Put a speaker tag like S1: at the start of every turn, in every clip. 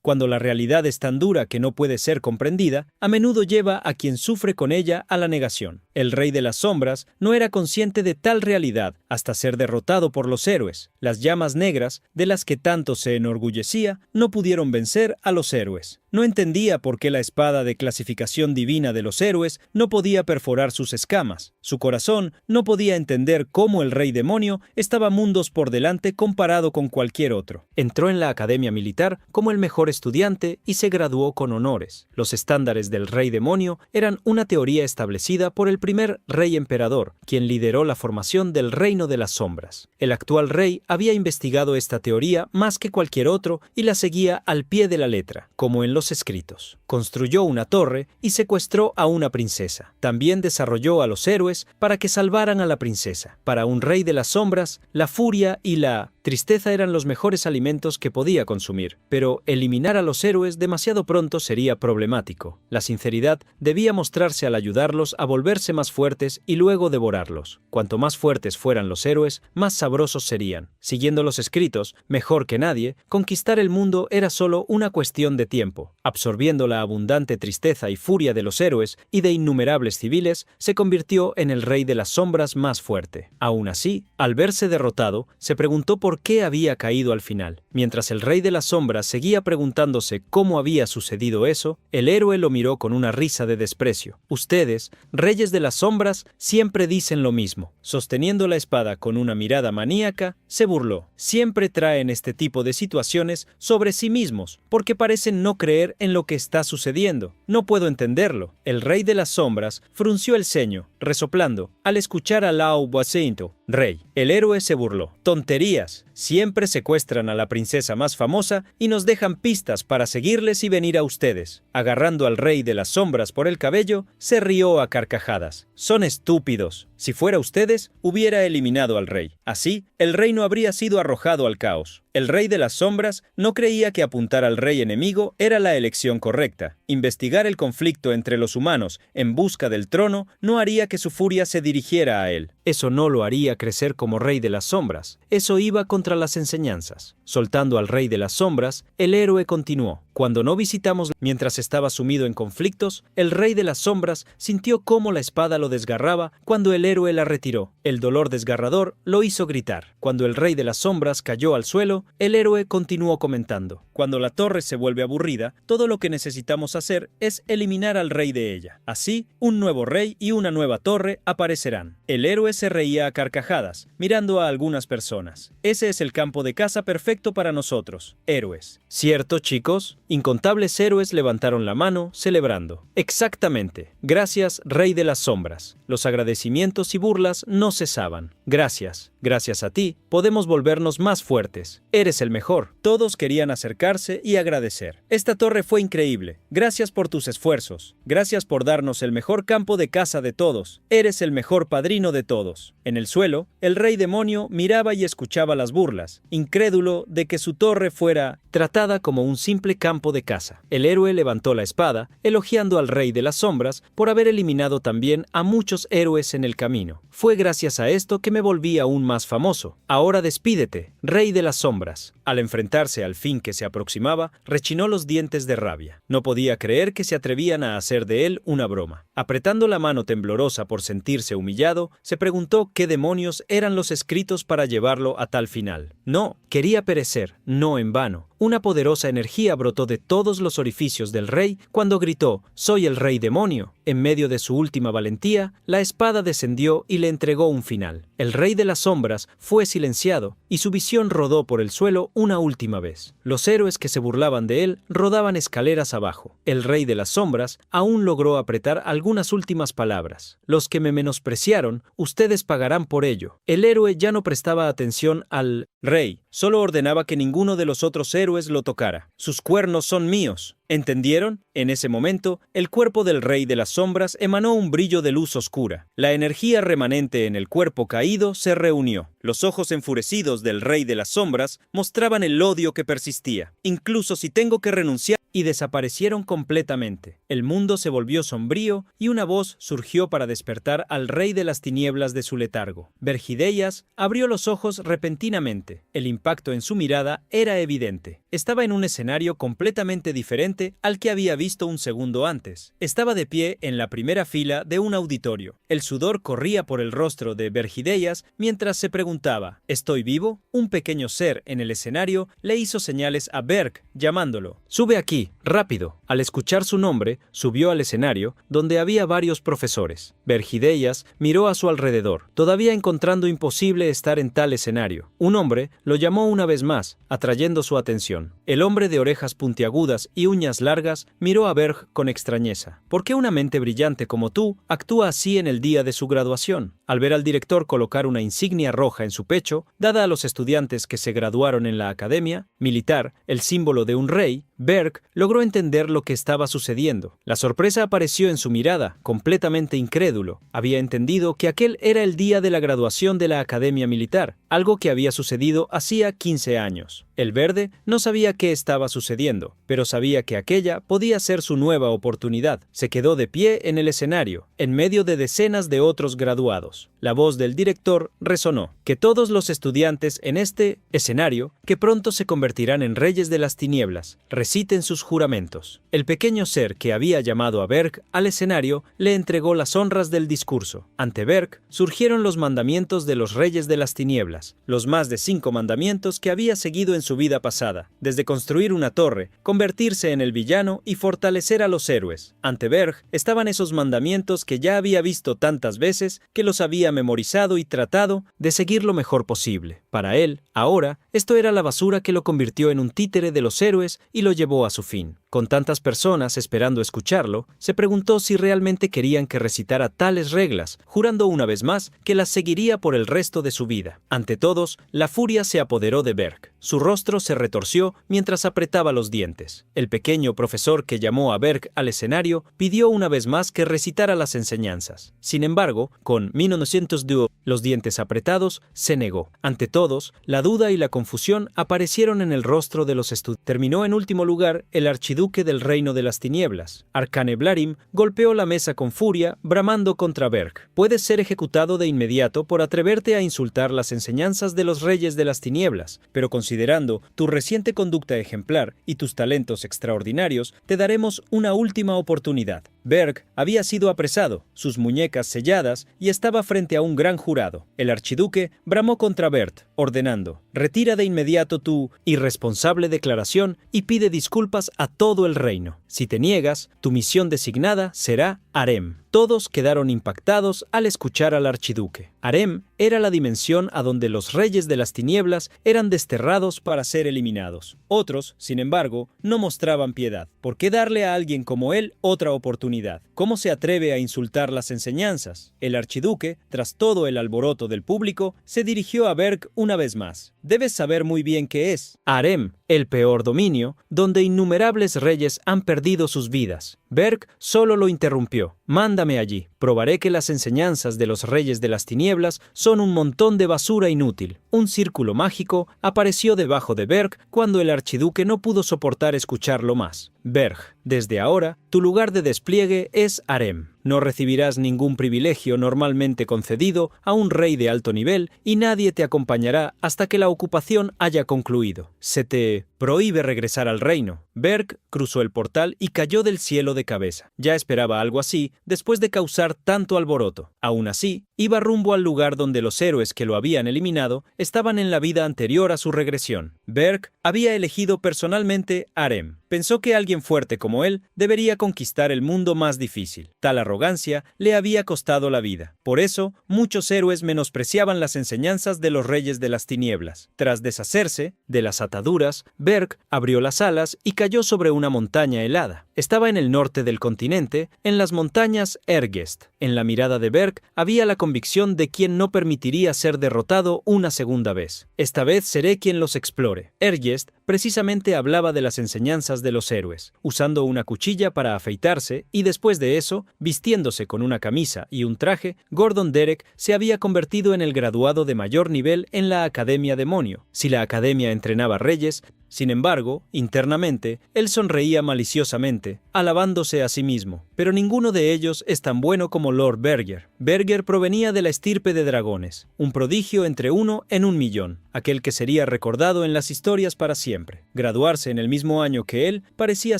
S1: Cuando la realidad es tan dura que no puede ser comprendida, a menudo lleva a quien sufre con ella a la negación. El Rey de las Sombras no era consciente de tal realidad hasta ser derrotado por los héroes. Las llamas negras, de las que tanto se enorgullecía, no pudieron vencer a los héroes. No entendía por qué la espada de clasificación divina de los héroes no podía perforar sus escamas. Su corazón no podía entender cómo el Rey Demonio estaba mundos por delante comparado con cualquier otro. Entró en la academia militar como el mejor estudiante y se graduó con honores. Los estándares del Rey Demonio eran una teoría establecida por el primer Rey Emperador, quien lideró la formación del Reino de las Sombras. El actual rey había investigado esta teoría más que cualquier otro y la seguía al pie de la letra, como en los escritos. Construyó una torre y secuestró a una princesa. También desarrolló a los héroes para que salvaran a la princesa. Para un Rey de las Sombras, la furia y la tristeza eran los mejores alimentos que podía consumir, pero eliminar a los héroes demasiado pronto sería problemático. La sinceridad debía mostrarse al ayudarlos a volverse más fuertes y luego devorarlos. Cuanto más fuertes fueran los héroes, más sabrosos serían. Siguiendo los escritos, mejor que nadie, conquistar el mundo era solo una cuestión de tiempo. Absorbiendo la abundante tristeza y furia de los héroes y de innumerables civiles, se convirtió en el Rey de las Sombras más fuerte. Aún así, al verse derrotado, se preguntó por qué había caído al final. Mientras el Rey de las Sombras seguía preguntándose cómo había sucedido eso, el héroe lo miró con una risa de desprecio. Ustedes, Reyes de las Sombras, siempre dicen lo mismo. Sosteniendo la espada con una mirada maníaca, se burló. Siempre traen este tipo de situaciones sobre sí mismos, porque parecen no creer en lo que está sucediendo. No puedo entenderlo. El Rey de las Sombras frunció el ceño, resoplando, al escuchar a Lao Buacinto. Rey. El héroe se burló. Tonterías. Siempre secuestran a la princesa más famosa y nos dejan pistas para seguirles y venir a ustedes. Agarrando al Rey de las Sombras por el cabello, se rió a carcajadas. Son estúpidos. Si fuera ustedes, hubiera eliminado al rey. Así, el reino habría sido arrojado al caos. El Rey de las Sombras no creía que apuntar al rey enemigo era la elección correcta. Investigar el conflicto entre los humanos en busca del trono no haría que su furia se dirigiera a él. Eso no lo haría crecer como Rey de las Sombras. Eso iba contra las enseñanzas. Soltando al Rey de las Sombras, el héroe continuó. Cuando no visitamos mientras estaba sumido en conflictos, el Rey de las Sombras sintió cómo la espada lo desgarraba cuando el héroe la retiró. El dolor desgarrador lo hizo gritar. Cuando el Rey de las Sombras cayó al suelo, el héroe continuó comentando. Cuando la torre se vuelve aburrida, todo lo que necesitamos hacer es eliminar al rey de ella. Así, un nuevo rey y una nueva torre aparecerán. El héroe se reía a carcajadas, mirando a algunas personas. Ese es el campo de caza perfecto para nosotros, héroes. ¿Cierto, chicos? Incontables héroes levantaron la mano, celebrando. Exactamente. Gracias, Rey de las Sombras. Los agradecimientos y burlas no cesaban. Gracias. Gracias a ti, podemos volvernos más fuertes. Eres el mejor. Todos querían acercarse y agradecer. Esta torre fue increíble. Gracias por tus esfuerzos. Gracias por darnos el mejor campo de caza de todos. Eres el mejor padrino de todos. En el suelo, el Rey Demonio miraba y escuchaba las burlas, incrédulo de que su torre fuera tratada como un simple campo de caza. El héroe levantó la espada, elogiando al Rey de las Sombras por haber eliminado también a muchos héroes en el camino. Fue gracias a esto que me volví aún más famoso. Ahora despídete, Rey de las Sombras. Al enfrentarse al fin que se aproximaba, rechinó los dientes de rabia. No podía creer que se atrevían a hacer de él una broma. Apretando la mano temblorosa por sentirse humillado, se preguntó qué demonios eran los escritos para llevarlo a tal final. No, quería perecer, no en vano. Una poderosa energía brotó de todos los orificios del rey cuando gritó: «Soy el Rey Demonio». En medio de su última valentía, la espada descendió y le entregó un final. El Rey de las Sombras fue silenciado y su visión rodó por el suelo una última vez. Los héroes que se burlaban de él rodaban escaleras abajo. El Rey de las Sombras aún logró apretar algunas últimas palabras. «Los que me menospreciaron, ustedes pagarán por ello». El héroe ya no prestaba atención al rey, solo ordenaba que ninguno de los otros héroes lo tocara. «Sus cuernos son míos». ¿Entendieron? En ese momento, el cuerpo del Rey de las Sombras emanó un brillo de luz oscura. La energía remanente en el cuerpo caído se reunió. Los ojos enfurecidos del Rey de las Sombras mostraban el odio que persistía. «Incluso si tengo que renunciar y desaparecieron completamente. El mundo se volvió sombrío y una voz surgió para despertar al rey de las tinieblas de su letargo. Vergideias abrió los ojos repentinamente. El impacto en su mirada era evidente. Estaba en un escenario completamente diferente al que había visto un segundo antes. Estaba de pie en la primera fila de un auditorio. El sudor corría por el rostro de Vergideias mientras se preguntaba, ¿estoy vivo? Un pequeño ser en el escenario le hizo señales a Berg, llamándolo. Sube aquí, rápido. Al escuchar su nombre, subió al escenario, donde había varios profesores. Vergideias miró a su alrededor, todavía encontrando imposible estar en tal escenario. Un hombre lo llamó una vez más, atrayendo su atención. El hombre de orejas puntiagudas y uñas largas miró a Berg con extrañeza. ¿Por qué una mente brillante como tú actúa así en el día de su graduación? Al ver al director colocar una insignia roja en su pecho, dada a los estudiantes que se graduaron en la academia militar, el símbolo de un rey, Berg logró entender lo que estaba sucediendo. La sorpresa apareció en su mirada, completamente incrédulo. Había entendido que aquel era el día de la graduación de la academia militar, algo que había sucedido hacía 15 años. El verde no sabía qué estaba sucediendo, pero sabía que aquella podía ser su nueva oportunidad. Se quedó de pie en el escenario, en medio de decenas de otros graduados. La voz del director resonó, que todos los estudiantes en este escenario, que pronto se convertirán en reyes de las tinieblas, reciten sus juramentos. El pequeño ser que había llamado a Berg al escenario le entregó las honras del discurso. Ante Berg surgieron los mandamientos de los reyes de las tinieblas, los más de 5 mandamientos que había seguido en su vida pasada, desde construir una torre, convertirse en el villano y fortalecer a los héroes. Ante Berg estaban esos mandamientos que ya había visto tantas veces que los había memorizado y tratado de seguir lo mejor posible. Para él, ahora, esto era la basura que lo convirtió en un títere de los héroes y lo llevó a su fin. Con tantas personas esperando escucharlo, se preguntó si realmente querían que recitara tales reglas, jurando una vez más que las seguiría por el resto de su vida. Ante todos, la furia se apoderó de Berg. Su rostro se retorció mientras apretaba los dientes. El pequeño profesor que llamó a Berg al escenario pidió una vez más que recitara las enseñanzas. Sin embargo, con 1902, los dientes apretados, se negó. Ante todos, la duda y la confusión aparecieron en el rostro de los estudiantes. Terminó en último lugar el archiduque del reino de las tinieblas. Arcane Blarim golpeó la mesa con furia, bramando contra Berg. Puedes ser ejecutado de inmediato por atreverte a insultar las enseñanzas de los reyes de las tinieblas, pero considerando tu reciente conducta ejemplar y tus talentos extraordinarios, te daremos una última oportunidad. Berg había sido apresado, sus muñecas selladas, y estaba frente a un gran jurado. El archiduque bramó contra Bert, ordenando: retira de inmediato tu irresponsable declaración y pide disculpas a todo el reino. Si te niegas, tu misión designada será Harem. Todos quedaron impactados al escuchar al archiduque. Harem era la dimensión a donde los reyes de las tinieblas eran desterrados para ser eliminados. Otros, sin embargo, no mostraban piedad. ¿Por qué darle a alguien como él otra oportunidad? ¿Cómo se atreve a insultar las enseñanzas? El archiduque, tras todo el alboroto del público, se dirigió a Berg una vez más. Debes saber muy bien qué es Harem, el peor dominio, donde innumerables reyes han perdido sus vidas. Berg solo lo interrumpió. Mándame allí. Probaré que las enseñanzas de los reyes de las tinieblas son un montón de basura inútil. Un círculo mágico apareció debajo de Berg cuando el archiduque no pudo soportar escucharlo más. Berg, desde ahora, tu lugar de despliegue es Harem. No recibirás ningún privilegio normalmente concedido a un rey de alto nivel y nadie te acompañará hasta que la ocupación haya concluido. Se te prohíbe regresar al reino. Berg cruzó el portal y cayó del cielo de cabeza. Ya esperaba algo así después de causar tanto alboroto. Aún así, iba rumbo al lugar donde los héroes que lo habían eliminado estaban en la vida anterior a su regresión. Berg había elegido personalmente Harem. Pensó que alguien fuerte como él debería conquistar el mundo más difícil. Tal arrogancia le había costado la vida. Por eso, muchos héroes menospreciaban las enseñanzas de los reyes de las tinieblas. Tras deshacerse de las ataduras, Berg abrió las alas y cayó sobre una montaña helada. Estaba en el norte del continente, en las montañas Ergest. En la mirada de Berg había la convicción de quien no permitiría ser derrotado una segunda vez. Esta vez seré quien los explore. Ergest precisamente hablaba de las enseñanzas de los héroes, usando una cuchilla para afeitarse y después de eso, vistiéndose con una camisa y un traje, Gordon Derek se había convertido en el graduado de mayor nivel en la Academia Demonio. Si la Academia entrenaba reyes, Sin embargo, internamente, él sonreía maliciosamente, alabándose a sí mismo. Pero ninguno de ellos es tan bueno como Lord Berger. Berger provenía de la estirpe de dragones, un prodigio entre 1 en 1.000.000, aquel que sería recordado en las historias para siempre. Graduarse en el mismo año que él parecía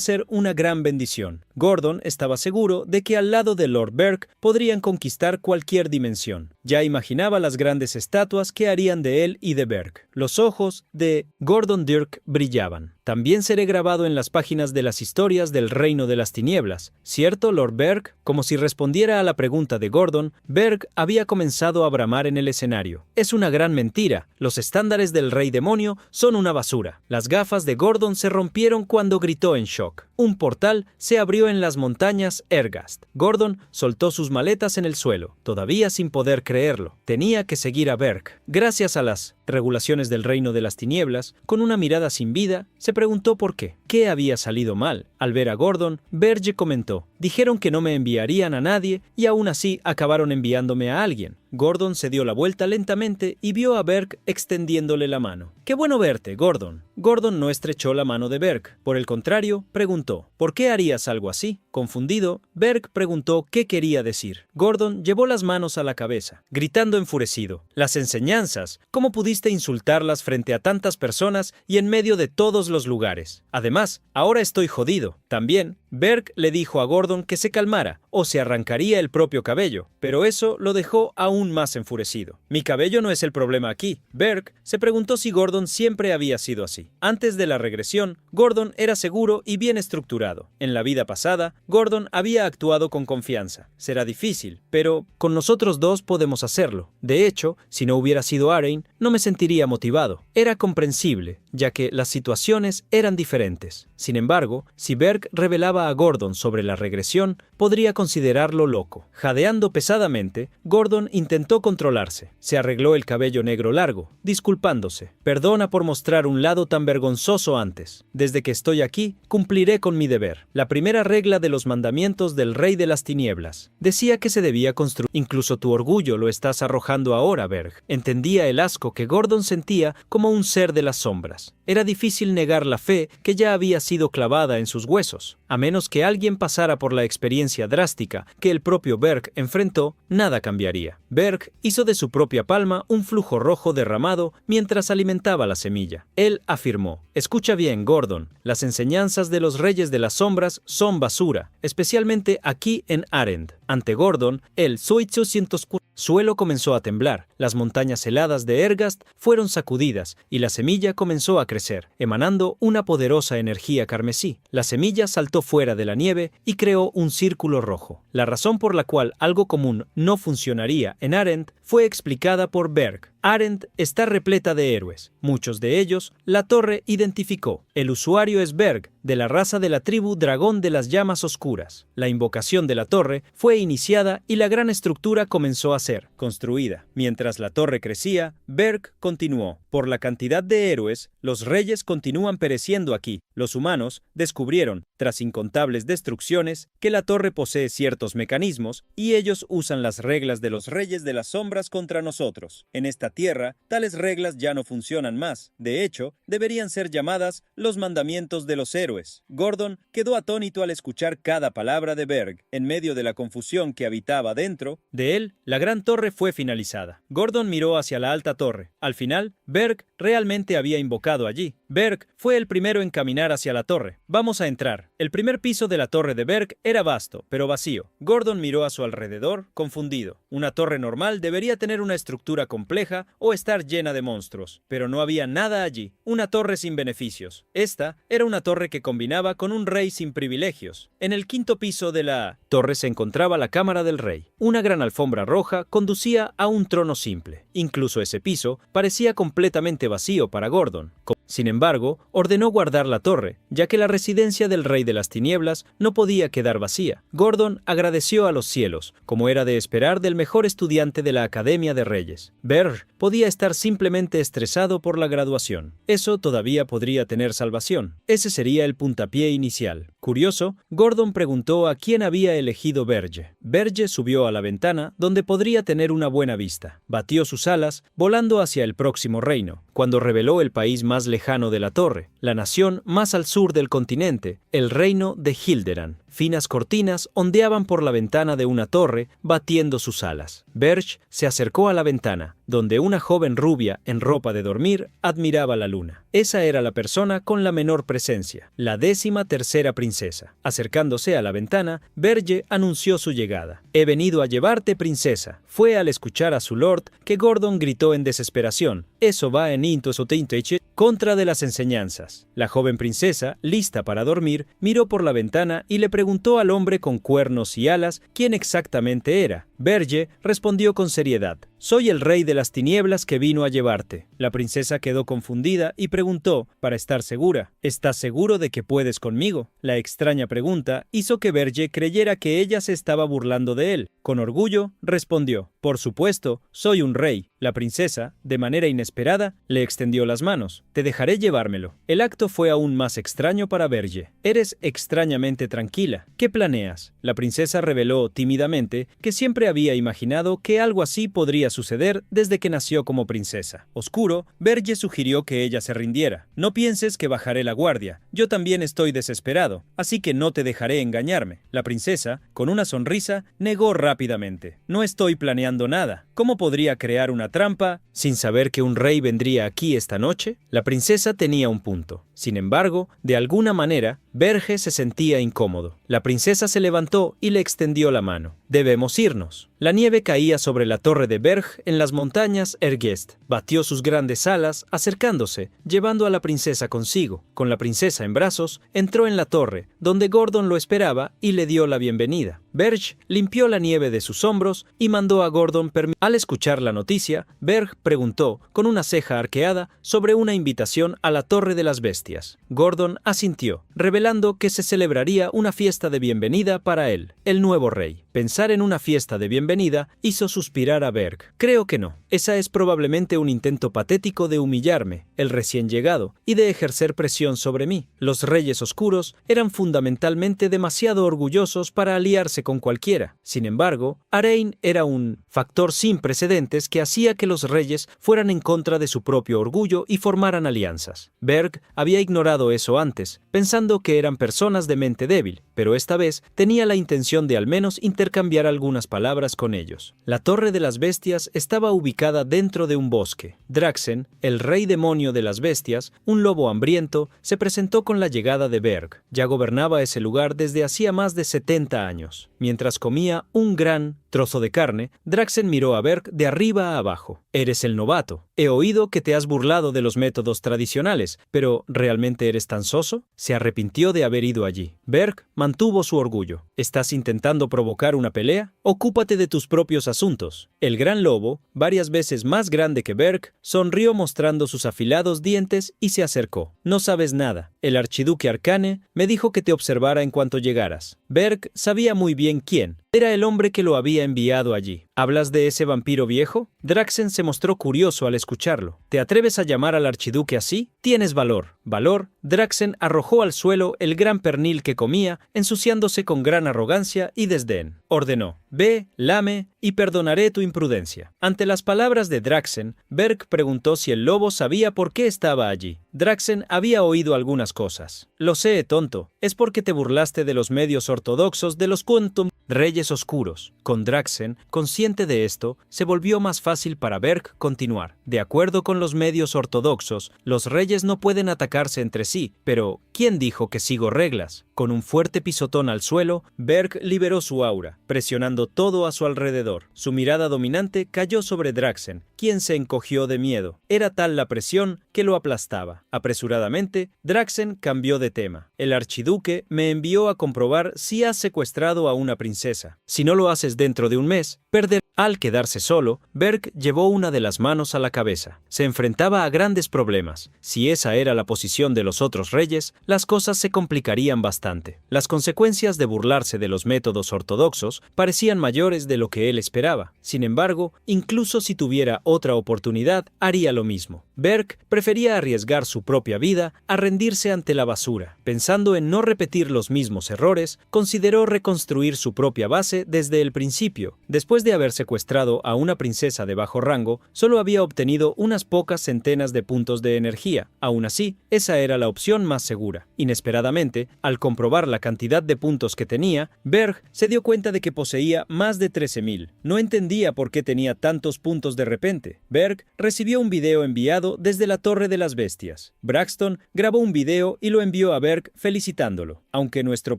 S1: ser una gran bendición. Gordon estaba seguro de que al lado de Lord Berg podrían conquistar cualquier dimensión. Ya imaginaba las grandes estatuas que harían de él y de Berg. Los ojos de Gordon Dirk brillaban. También seré grabado en las páginas de las historias del Reino de las Tinieblas. ¿Cierto, Lord Berg? Como si respondiera a la pregunta de Gordon, Berg había comenzado a bramar en el escenario. Es una gran mentira. Los estándares del Rey Demonio son una basura. Las gafas de Gordon se rompieron cuando gritó en shock. Un portal se abrió en las montañas Ergast. Gordon soltó sus maletas en el suelo, todavía sin poder creerlo. Tenía que seguir a Berg. Gracias a las regulaciones del Reino de las Tinieblas, con una mirada sin vida, se preguntó por qué. ¿Qué había salido mal? Al ver a Gordon, Berge comentó: «Dijeron que no me enviarían a nadie y aún así acabaron enviándome a alguien». Gordon se dio la vuelta lentamente y vio a Berg extendiéndole la mano. «Qué bueno verte, Gordon». Gordon no estrechó la mano de Berg. Por el contrario, preguntó: «¿Por qué harías algo así?». Confundido, Berg preguntó qué quería decir. Gordon llevó las manos a la cabeza, gritando enfurecido: «Las enseñanzas. ¿Cómo pudiste insultarlas frente a tantas personas y en medio de todos los lugares? Además, ahora estoy jodido». También, Berg le dijo a Gordon que se calmara o se arrancaría el propio cabello, pero eso lo dejó aún más enfurecido. «Mi cabello no es el problema aquí». Berg se preguntó si Gordon siempre había sido así. Antes de la regresión, Gordon era seguro y bien estructurado. En la vida pasada, Gordon había actuado con confianza. Será difícil, pero con nosotros dos podemos hacerlo. De hecho, si no hubiera sido Arryn, no me sentiría motivado. Era comprensible, ya que las situaciones eran diferentes. Sin embargo, si Berg revelaba a Gordon sobre la regresión, podría considerarlo loco. Jadeando pesadamente, Gordon intentó controlarse. Se arregló el cabello negro largo, disculpándose. «Perdona por mostrar un lado tan vergonzoso antes. Desde que estoy aquí, cumpliré con mi deber». La primera regla de los mandamientos del Rey de las Tinieblas decía que se debía construir. «Incluso tu orgullo lo estás arrojando ahora, Berg». Entendía el asco que Gordon sentía como un ser de las sombras. Era difícil negar la fe que ya había sido clavada en sus huesos. A menos que alguien pasara por la experiencia drástica que el propio Berg enfrentó, nada cambiaría. Berg hizo de su propia palma un flujo rojo derramado mientras alimentaba la semilla. Él afirmó: «Escucha bien, Gordon, las enseñanzas de los reyes de las sombras son basura, especialmente aquí en Arend». Ante Gordon, el suelo comenzó a temblar, las montañas heladas de Ergast fueron sacudidas y la semilla comenzó a crecer, emanando una poderosa energía carmesí. La semilla saltó fuera de la nieve y creó un círculo rojo. La razón por la cual algo común no funcionaría en Arend fue explicada por Berg. Arend está repleta de héroes. Muchos de ellos la torre identificó. El usuario es Berg, de la raza de la tribu Dragón de las Llamas Oscuras. La invocación de la torre fue iniciada y la gran estructura comenzó a ser construida. Mientras la torre crecía, Berg continuó: «Por la cantidad de héroes, los reyes continúan pereciendo aquí. Los humanos descubrieron, tras incontables destrucciones, que la torre posee ciertos mecanismos y ellos usan las reglas de los reyes de las sombras contra nosotros. En esta tierra, tales reglas ya no funcionan más. De hecho, deberían ser llamadas los mandamientos de los héroes». Gordon quedó atónito al escuchar cada palabra de Berg. En medio de la confusión que habitaba dentro de él, la gran torre fue finalizada. Gordon miró hacia la alta torre. Al final, Berg realmente había invocado allí. Berg fue el primero en caminar hacia la torre. «Vamos a entrar». El primer piso de la torre de Berg era vasto, pero vacío. Gordon miró a su alrededor, confundido. Una torre normal debería tener una estructura compleja o estar llena de monstruos, pero no había nada allí. Una torre sin beneficios. Esta era una torre que combinaba con un rey sin privilegios. En el quinto piso de la torre se encontraba la cámara del rey. Una gran alfombra roja conducía a un trono simple. Incluso ese piso parecía completamente vacío para Gordon. Sin embargo, ordenó guardar la torre, ya que la residencia del Rey de las Tinieblas no podía quedar vacía. Gordon agradeció a los cielos, como era de esperar del mejor estudiante de la Academia de Reyes. Berg podía estar simplemente estresado por la graduación. Eso todavía podría tener salvación. Ese sería el puntapié inicial. Curioso, Gordon preguntó a quién había elegido Berge. Berge subió a la ventana, donde podría tener una buena vista. Batió sus alas, volando hacia el próximo reino. Cuando reveló el país más lejano lejano de la torre, la nación más al sur del continente, el reino de Hilderan. Finas cortinas ondeaban por la ventana de una torre, batiendo sus alas. Berge se acercó a la ventana, donde una joven rubia en ropa de dormir admiraba la luna. Esa era la persona con la menor presencia, la 13ª princesa. Acercándose a la ventana, Berge anunció su llegada. «He venido a llevarte, princesa». Fue al escuchar a su lord que Gordon gritó en desesperación: «Eso va en into sotinteche», contra de las enseñanzas. La joven princesa, lista para dormir, miró por la ventana y le preguntó al hombre con cuernos y alas quién exactamente era. Berge respondió con seriedad: «Soy el rey de las tinieblas que vino a llevarte». La princesa quedó confundida y preguntó, para estar segura: «¿Estás seguro de que puedes conmigo?». La extraña pregunta hizo que Berge creyera que ella se estaba burlando de él. Con orgullo, respondió: «Por supuesto, soy un rey». La princesa, de manera inesperada, le extendió las manos. «Te dejaré llevármelo». El acto fue aún más extraño para Berge. «Eres extrañamente tranquila. ¿Qué planeas?». La princesa reveló tímidamente que siempre había imaginado que algo así podría suceder desde que nació como princesa. Oscuro, Berge sugirió que ella se rindiera. «No pienses que bajaré la guardia. Yo también estoy desesperado, así que no te dejaré engañarme». La princesa, con una sonrisa, negó rápidamente: «No estoy planeando nada. ¿Cómo podría crear una trampa sin saber que un rey vendría aquí esta noche?». La princesa tenía un punto. Sin embargo, de alguna manera, Berge se sentía incómodo. La princesa se levantó y le extendió la mano. «Debemos irnos». La nieve caía sobre la torre de Berge en las montañas Ergest. Batió sus grandes alas, acercándose, llevando a la princesa consigo. Con la princesa en brazos, entró en la torre, donde Gordon lo esperaba y le dio la bienvenida. Berge limpió la nieve de sus hombros y mandó a Gordon permitir. Al escuchar la noticia, Berge preguntó, con una ceja arqueada, sobre una invitación a la Torre de las Bestias. Gordon asintió, revelando que se celebraría una fiesta de bienvenida para él, el nuevo rey. Pensar en una fiesta de bienvenida hizo suspirar a Berge. «Creo que no. Esa es probablemente un intento patético de humillarme, el recién llegado, y de ejercer presión sobre mí». Los Reyes Oscuros eran fundamentalmente demasiado orgullosos para aliarse con cualquiera. Sin embargo, Arain era un factor sin precedentes que hacía que los reyes fueran en contra de su propio orgullo y formaran alianzas. Berge había ignorado eso antes, pensando que eran personas de mente débil, pero esta vez tenía la intención de al menos intercambiar algunas palabras con ellos. La Torre de las Bestias estaba ubicada dentro de un bosque. Draxen, el rey demonio de las bestias, un lobo hambriento, se presentó con la llegada de Berge. Ya gobernaba ese lugar desde hacía más de 70 años. Mientras comía un gran trozo de carne, Draxen miró a Berge de arriba a abajo. «Eres el novato. He oído que te has burlado de los métodos tradicionales, pero ¿realmente eres tan soso?». Se arrepintió de haber ido allí. Berge mantuvo su orgullo. «¿Estás intentando provocar una pelea? Ocúpate de tus propios asuntos». El gran lobo, varias veces más grande que Berge, sonrió mostrando sus afilados dientes y se acercó. «No sabes nada. El archiduque Arcane me dijo que te observara en cuanto llegaras». Berge sabía muy bien quién. Era el hombre que lo había enviado allí. «¿Hablas de ese vampiro viejo?». Draxen se mostró curioso al escucharlo. «¿Te atreves a llamar al archiduque así? Tienes valor». «Valor». Draxen arrojó al suelo el gran pernil que comía, ensuciándose con gran arrogancia y desdén. Ordenó: «Ve, lame y perdonaré tu imprudencia». Ante las palabras de Draxen, Berge preguntó si el lobo sabía por qué estaba allí. Draxen había oído algunas cosas. «Lo sé, tonto. Es porque te burlaste de los medios ortodoxos de los Quantum Reyes Oscuros». Con Draxen, consciente de esto, se volvió más fácil para Berge continuar. «De acuerdo con los medios ortodoxos, los reyes no pueden atacarse entre sí, pero ¿quién dijo que sigo reglas?». Con un fuerte pisotón al suelo, Berge liberó su aura, presionando todo a su alrededor. Su mirada dominante cayó sobre Draxen, quien se encogió de miedo. Era tal la presión que lo aplastaba. Apresuradamente, Draxen cambió de tema. «El archiduque me envió a comprobar si has secuestrado a una princesa. Si no lo haces dentro de un mes, perderás». Al quedarse solo, Berge llevó una de las manos a la cabeza. Se enfrentaba a grandes problemas. Si esa era la posición de los otros reyes, las cosas se complicarían bastante. Las consecuencias de burlarse de los métodos ortodoxos parecían parecían mayores de lo que él esperaba. Sin embargo, incluso si tuviera otra oportunidad, haría lo mismo. Berk prefería arriesgar su propia vida a rendirse ante la basura. Pensando en no repetir los mismos errores, consideró reconstruir su propia base desde el principio. Después de haber secuestrado a una princesa de bajo rango, solo había obtenido unas pocas centenas de puntos de energía. Aún así, esa era la opción más segura. Inesperadamente, al comprobar la cantidad de puntos que tenía, Berg se dio cuenta de que poseía más de 13.000. No entendía por qué tenía tantos puntos de repente. Berg recibió un video enviado desde la Torre de las Bestias. Braxton grabó un video y lo envió a Berg felicitándolo. Aunque nuestro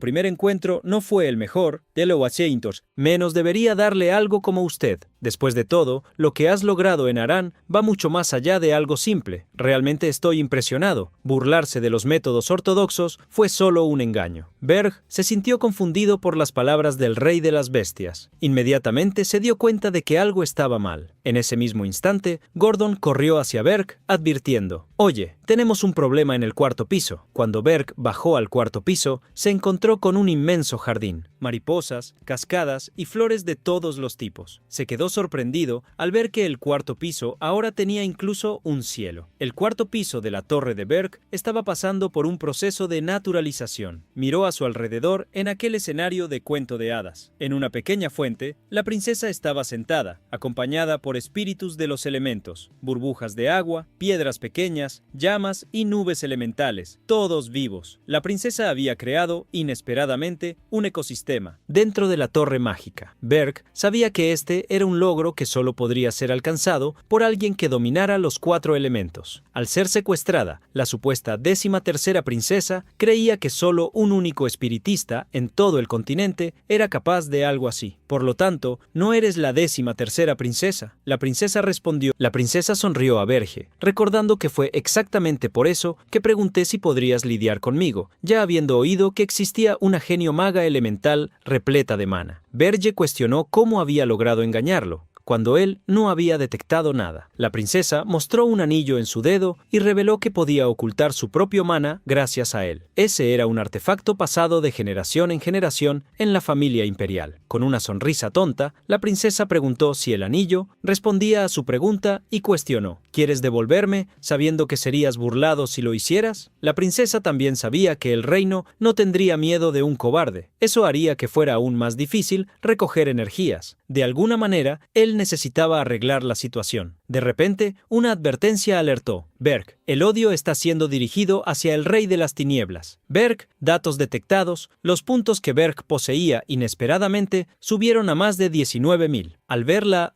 S1: primer encuentro no fue el mejor, de lo Washington, menos debería darle algo como usted. Después de todo, lo que has logrado en Harán va mucho más allá de algo simple. Realmente estoy impresionado. Burlarse de los métodos ortodoxos fue solo un engaño. Berg se sintió confundido por las palabras del rey de las bestias. Inmediatamente se dio cuenta de que algo estaba mal. En ese mismo instante, Gordon corrió hacia Berg, advirtiendo: «Oye, tenemos un problema en el cuarto piso». Cuando Berg bajó al cuarto piso, se encontró con un inmenso jardín. Mariposas, cascadas y flores de todos los tipos. Se quedó sorprendido al ver que el cuarto piso ahora tenía incluso un cielo. El cuarto piso de la torre de Berg estaba pasando por un proceso de naturalización. Miró a su alrededor en aquel escenario de cuento de hadas. En una pequeña fuente, la princesa estaba sentada, acompañada por espíritus de los elementos, burbujas de agua, piedras pequeñas, llamas y nubes elementales, todos vivos. La princesa había creado, inesperadamente, un ecosistema dentro de la torre mágica. Berg sabía que este era un logro que solo podría ser alcanzado por alguien que dominara los 4 elementos. Al ser secuestrada, la supuesta 13ª princesa creía que solo un único espiritista en todo el continente era capaz de algo así. Por lo tanto, no eres la 13ª princesa. La princesa respondió. La princesa sonrió a Berge, recordando que fue exactamente por eso que pregunté si podrías lidiar conmigo, ya habiendo oído que existía una genio maga elemental repleta de mana. Berge cuestionó cómo había logrado engañarlo, cuando él no había detectado nada. La princesa mostró un anillo en su dedo y reveló que podía ocultar su propio mana gracias a él. Ese era un artefacto pasado de generación en generación en la familia imperial. Con una sonrisa tonta, la princesa preguntó si el anillo respondía a su pregunta y cuestionó: ¿Quieres devolverme sabiendo que serías burlado si lo hicieras? La princesa también sabía que el reino no tendría miedo de un cobarde. Eso haría que fuera aún más difícil recoger energías. De alguna manera, él necesitaba arreglar la situación. De repente, una advertencia alertó: Berg, el odio está siendo dirigido hacia el rey de las tinieblas. Berg, datos detectados, los puntos que Berg poseía inesperadamente subieron a más de 19.000. Al ver la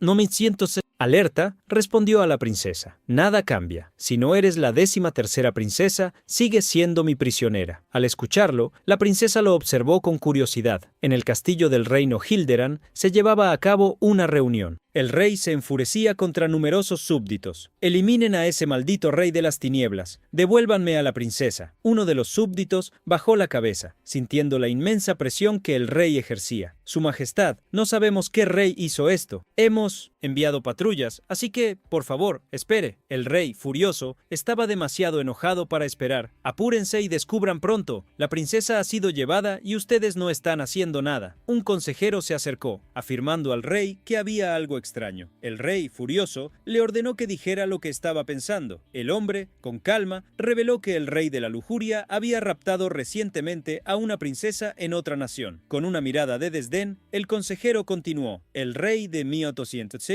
S1: alerta, respondió a la princesa: nada cambia. Si no eres la 13ª princesa, sigues siendo mi prisionera. Al escucharlo, la princesa lo observó con curiosidad. En el castillo del reino Hilderan se llevaba a cabo una reunión. El rey se enfurecía contra numerosos súbditos. «Eliminen a ese maldito rey de las tinieblas. Devuélvanme a la princesa». Uno de los súbditos bajó la cabeza, sintiendo la inmensa presión que el rey ejercía. «Su Majestad, no sabemos qué rey hizo esto. Hemos enviado patrullas, así que, por favor, espere». El rey, furioso, estaba demasiado enojado para esperar. «Apúrense y descubran pronto. La princesa ha sido llevada y ustedes no están haciendo nada». Un consejero se acercó, afirmando al rey que había algo extraño. El rey, furioso, le ordenó que dijera lo que estaba pensando. El hombre, con calma, reveló que el rey de la lujuria había raptado recientemente a una princesa en otra nación. Con una mirada de desdén, el consejero continuó: el rey de 1806.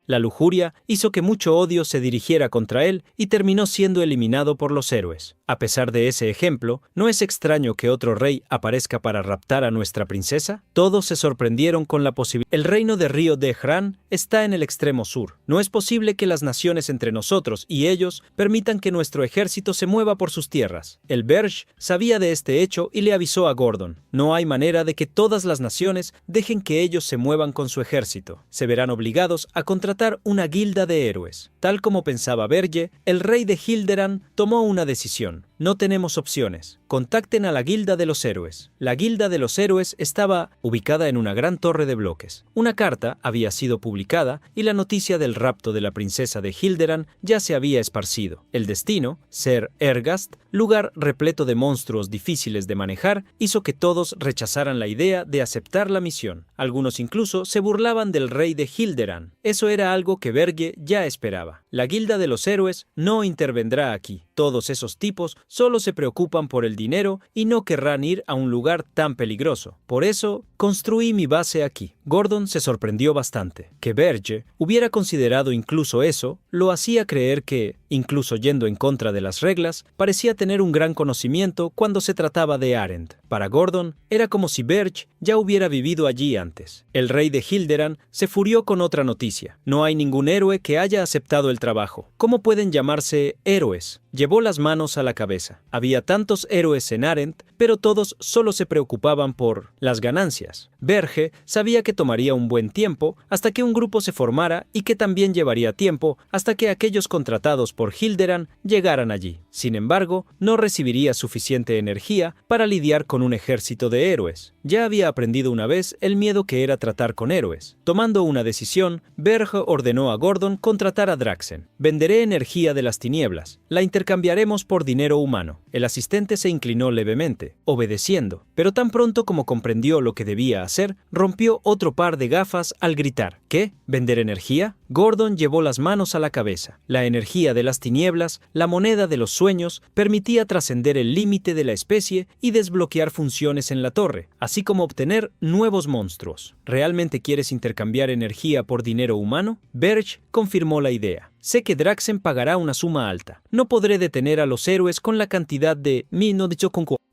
S1: La lujuria hizo que mucho odio se dirigiera contra él y terminó siendo eliminado por los héroes. A pesar de ese ejemplo, ¿no es extraño que otro rey aparezca para raptar a nuestra princesa? Todos se sorprendieron con la posibilidad. El reino de Río de Hrán está en el extremo sur. No es posible que las naciones entre nosotros y ellos permitan que nuestro ejército se mueva por sus tierras. El Berge sabía de este hecho y le avisó a Gordon: no hay manera de que todas las naciones dejen que ellos se muevan con su ejército. Se verán obligados a contratar una guilda de héroes. Tal como pensaba Berge, el rey de Hilderan tomó una decisión. no tenemos opciones. Contacten a la Guilda de los Héroes. La Guilda de los Héroes estaba ubicada en una gran torre de bloques. Una carta había sido publicada y la noticia del rapto de la princesa de Hilderan ya se había esparcido. El destino, Ser Ergast, lugar repleto de monstruos difíciles de manejar, hizo que todos rechazaran la idea de aceptar la misión. Algunos incluso se burlaban del rey de Hilderan. Eso era algo que Berge ya esperaba. La Guilda de los Héroes no intervendrá aquí. Todos esos tipos solo se preocupan por el dinero y no querrán ir a un lugar tan peligroso. Por eso, construí mi base aquí. Gordon se sorprendió bastante. Que Berge hubiera considerado incluso eso, lo hacía creer que, incluso yendo en contra de las reglas, parecía tener un gran conocimiento cuando se trataba de Arend. Para Gordon, era como si Berge ya hubiera vivido allí antes. El rey de Hilderan se furió con otra noticia. No hay ningún héroe que haya aceptado el trabajo. ¿Cómo pueden llamarse héroes? Llevó las manos a la cabeza. Había tantos héroes en Arend, pero todos solo se preocupaban por las ganancias. Berge sabía que tomaría un buen tiempo hasta que un grupo se formara y que también llevaría tiempo hasta que aquellos contratados por Hilderan llegaran allí. Sin embargo, no recibiría suficiente energía para lidiar con un ejército de héroes. Ya había aprendido una vez el miedo que era tratar con héroes. Tomando una decisión, Berge ordenó a Gordon contratar a Draxen. Venderé energía de las tinieblas. La intercambiaremos por dinero humano. El asistente se inclinó levemente, obedeciendo, pero tan pronto como comprendió lo que debía hacer, rompió otro par de gafas al gritar: ¿Qué? ¿Vender energía? Gordon llevó las manos a la cabeza. La energía de las tinieblas, la moneda de los sueños, permitía trascender el límite de la especie y desbloquear funciones en la torre, así como obtener nuevos monstruos. ¿Realmente quieres intercambiar energía por dinero humano? Berge confirmó la idea. Sé que Draxen pagará una suma alta. No podré detener a los héroes con la cantidad de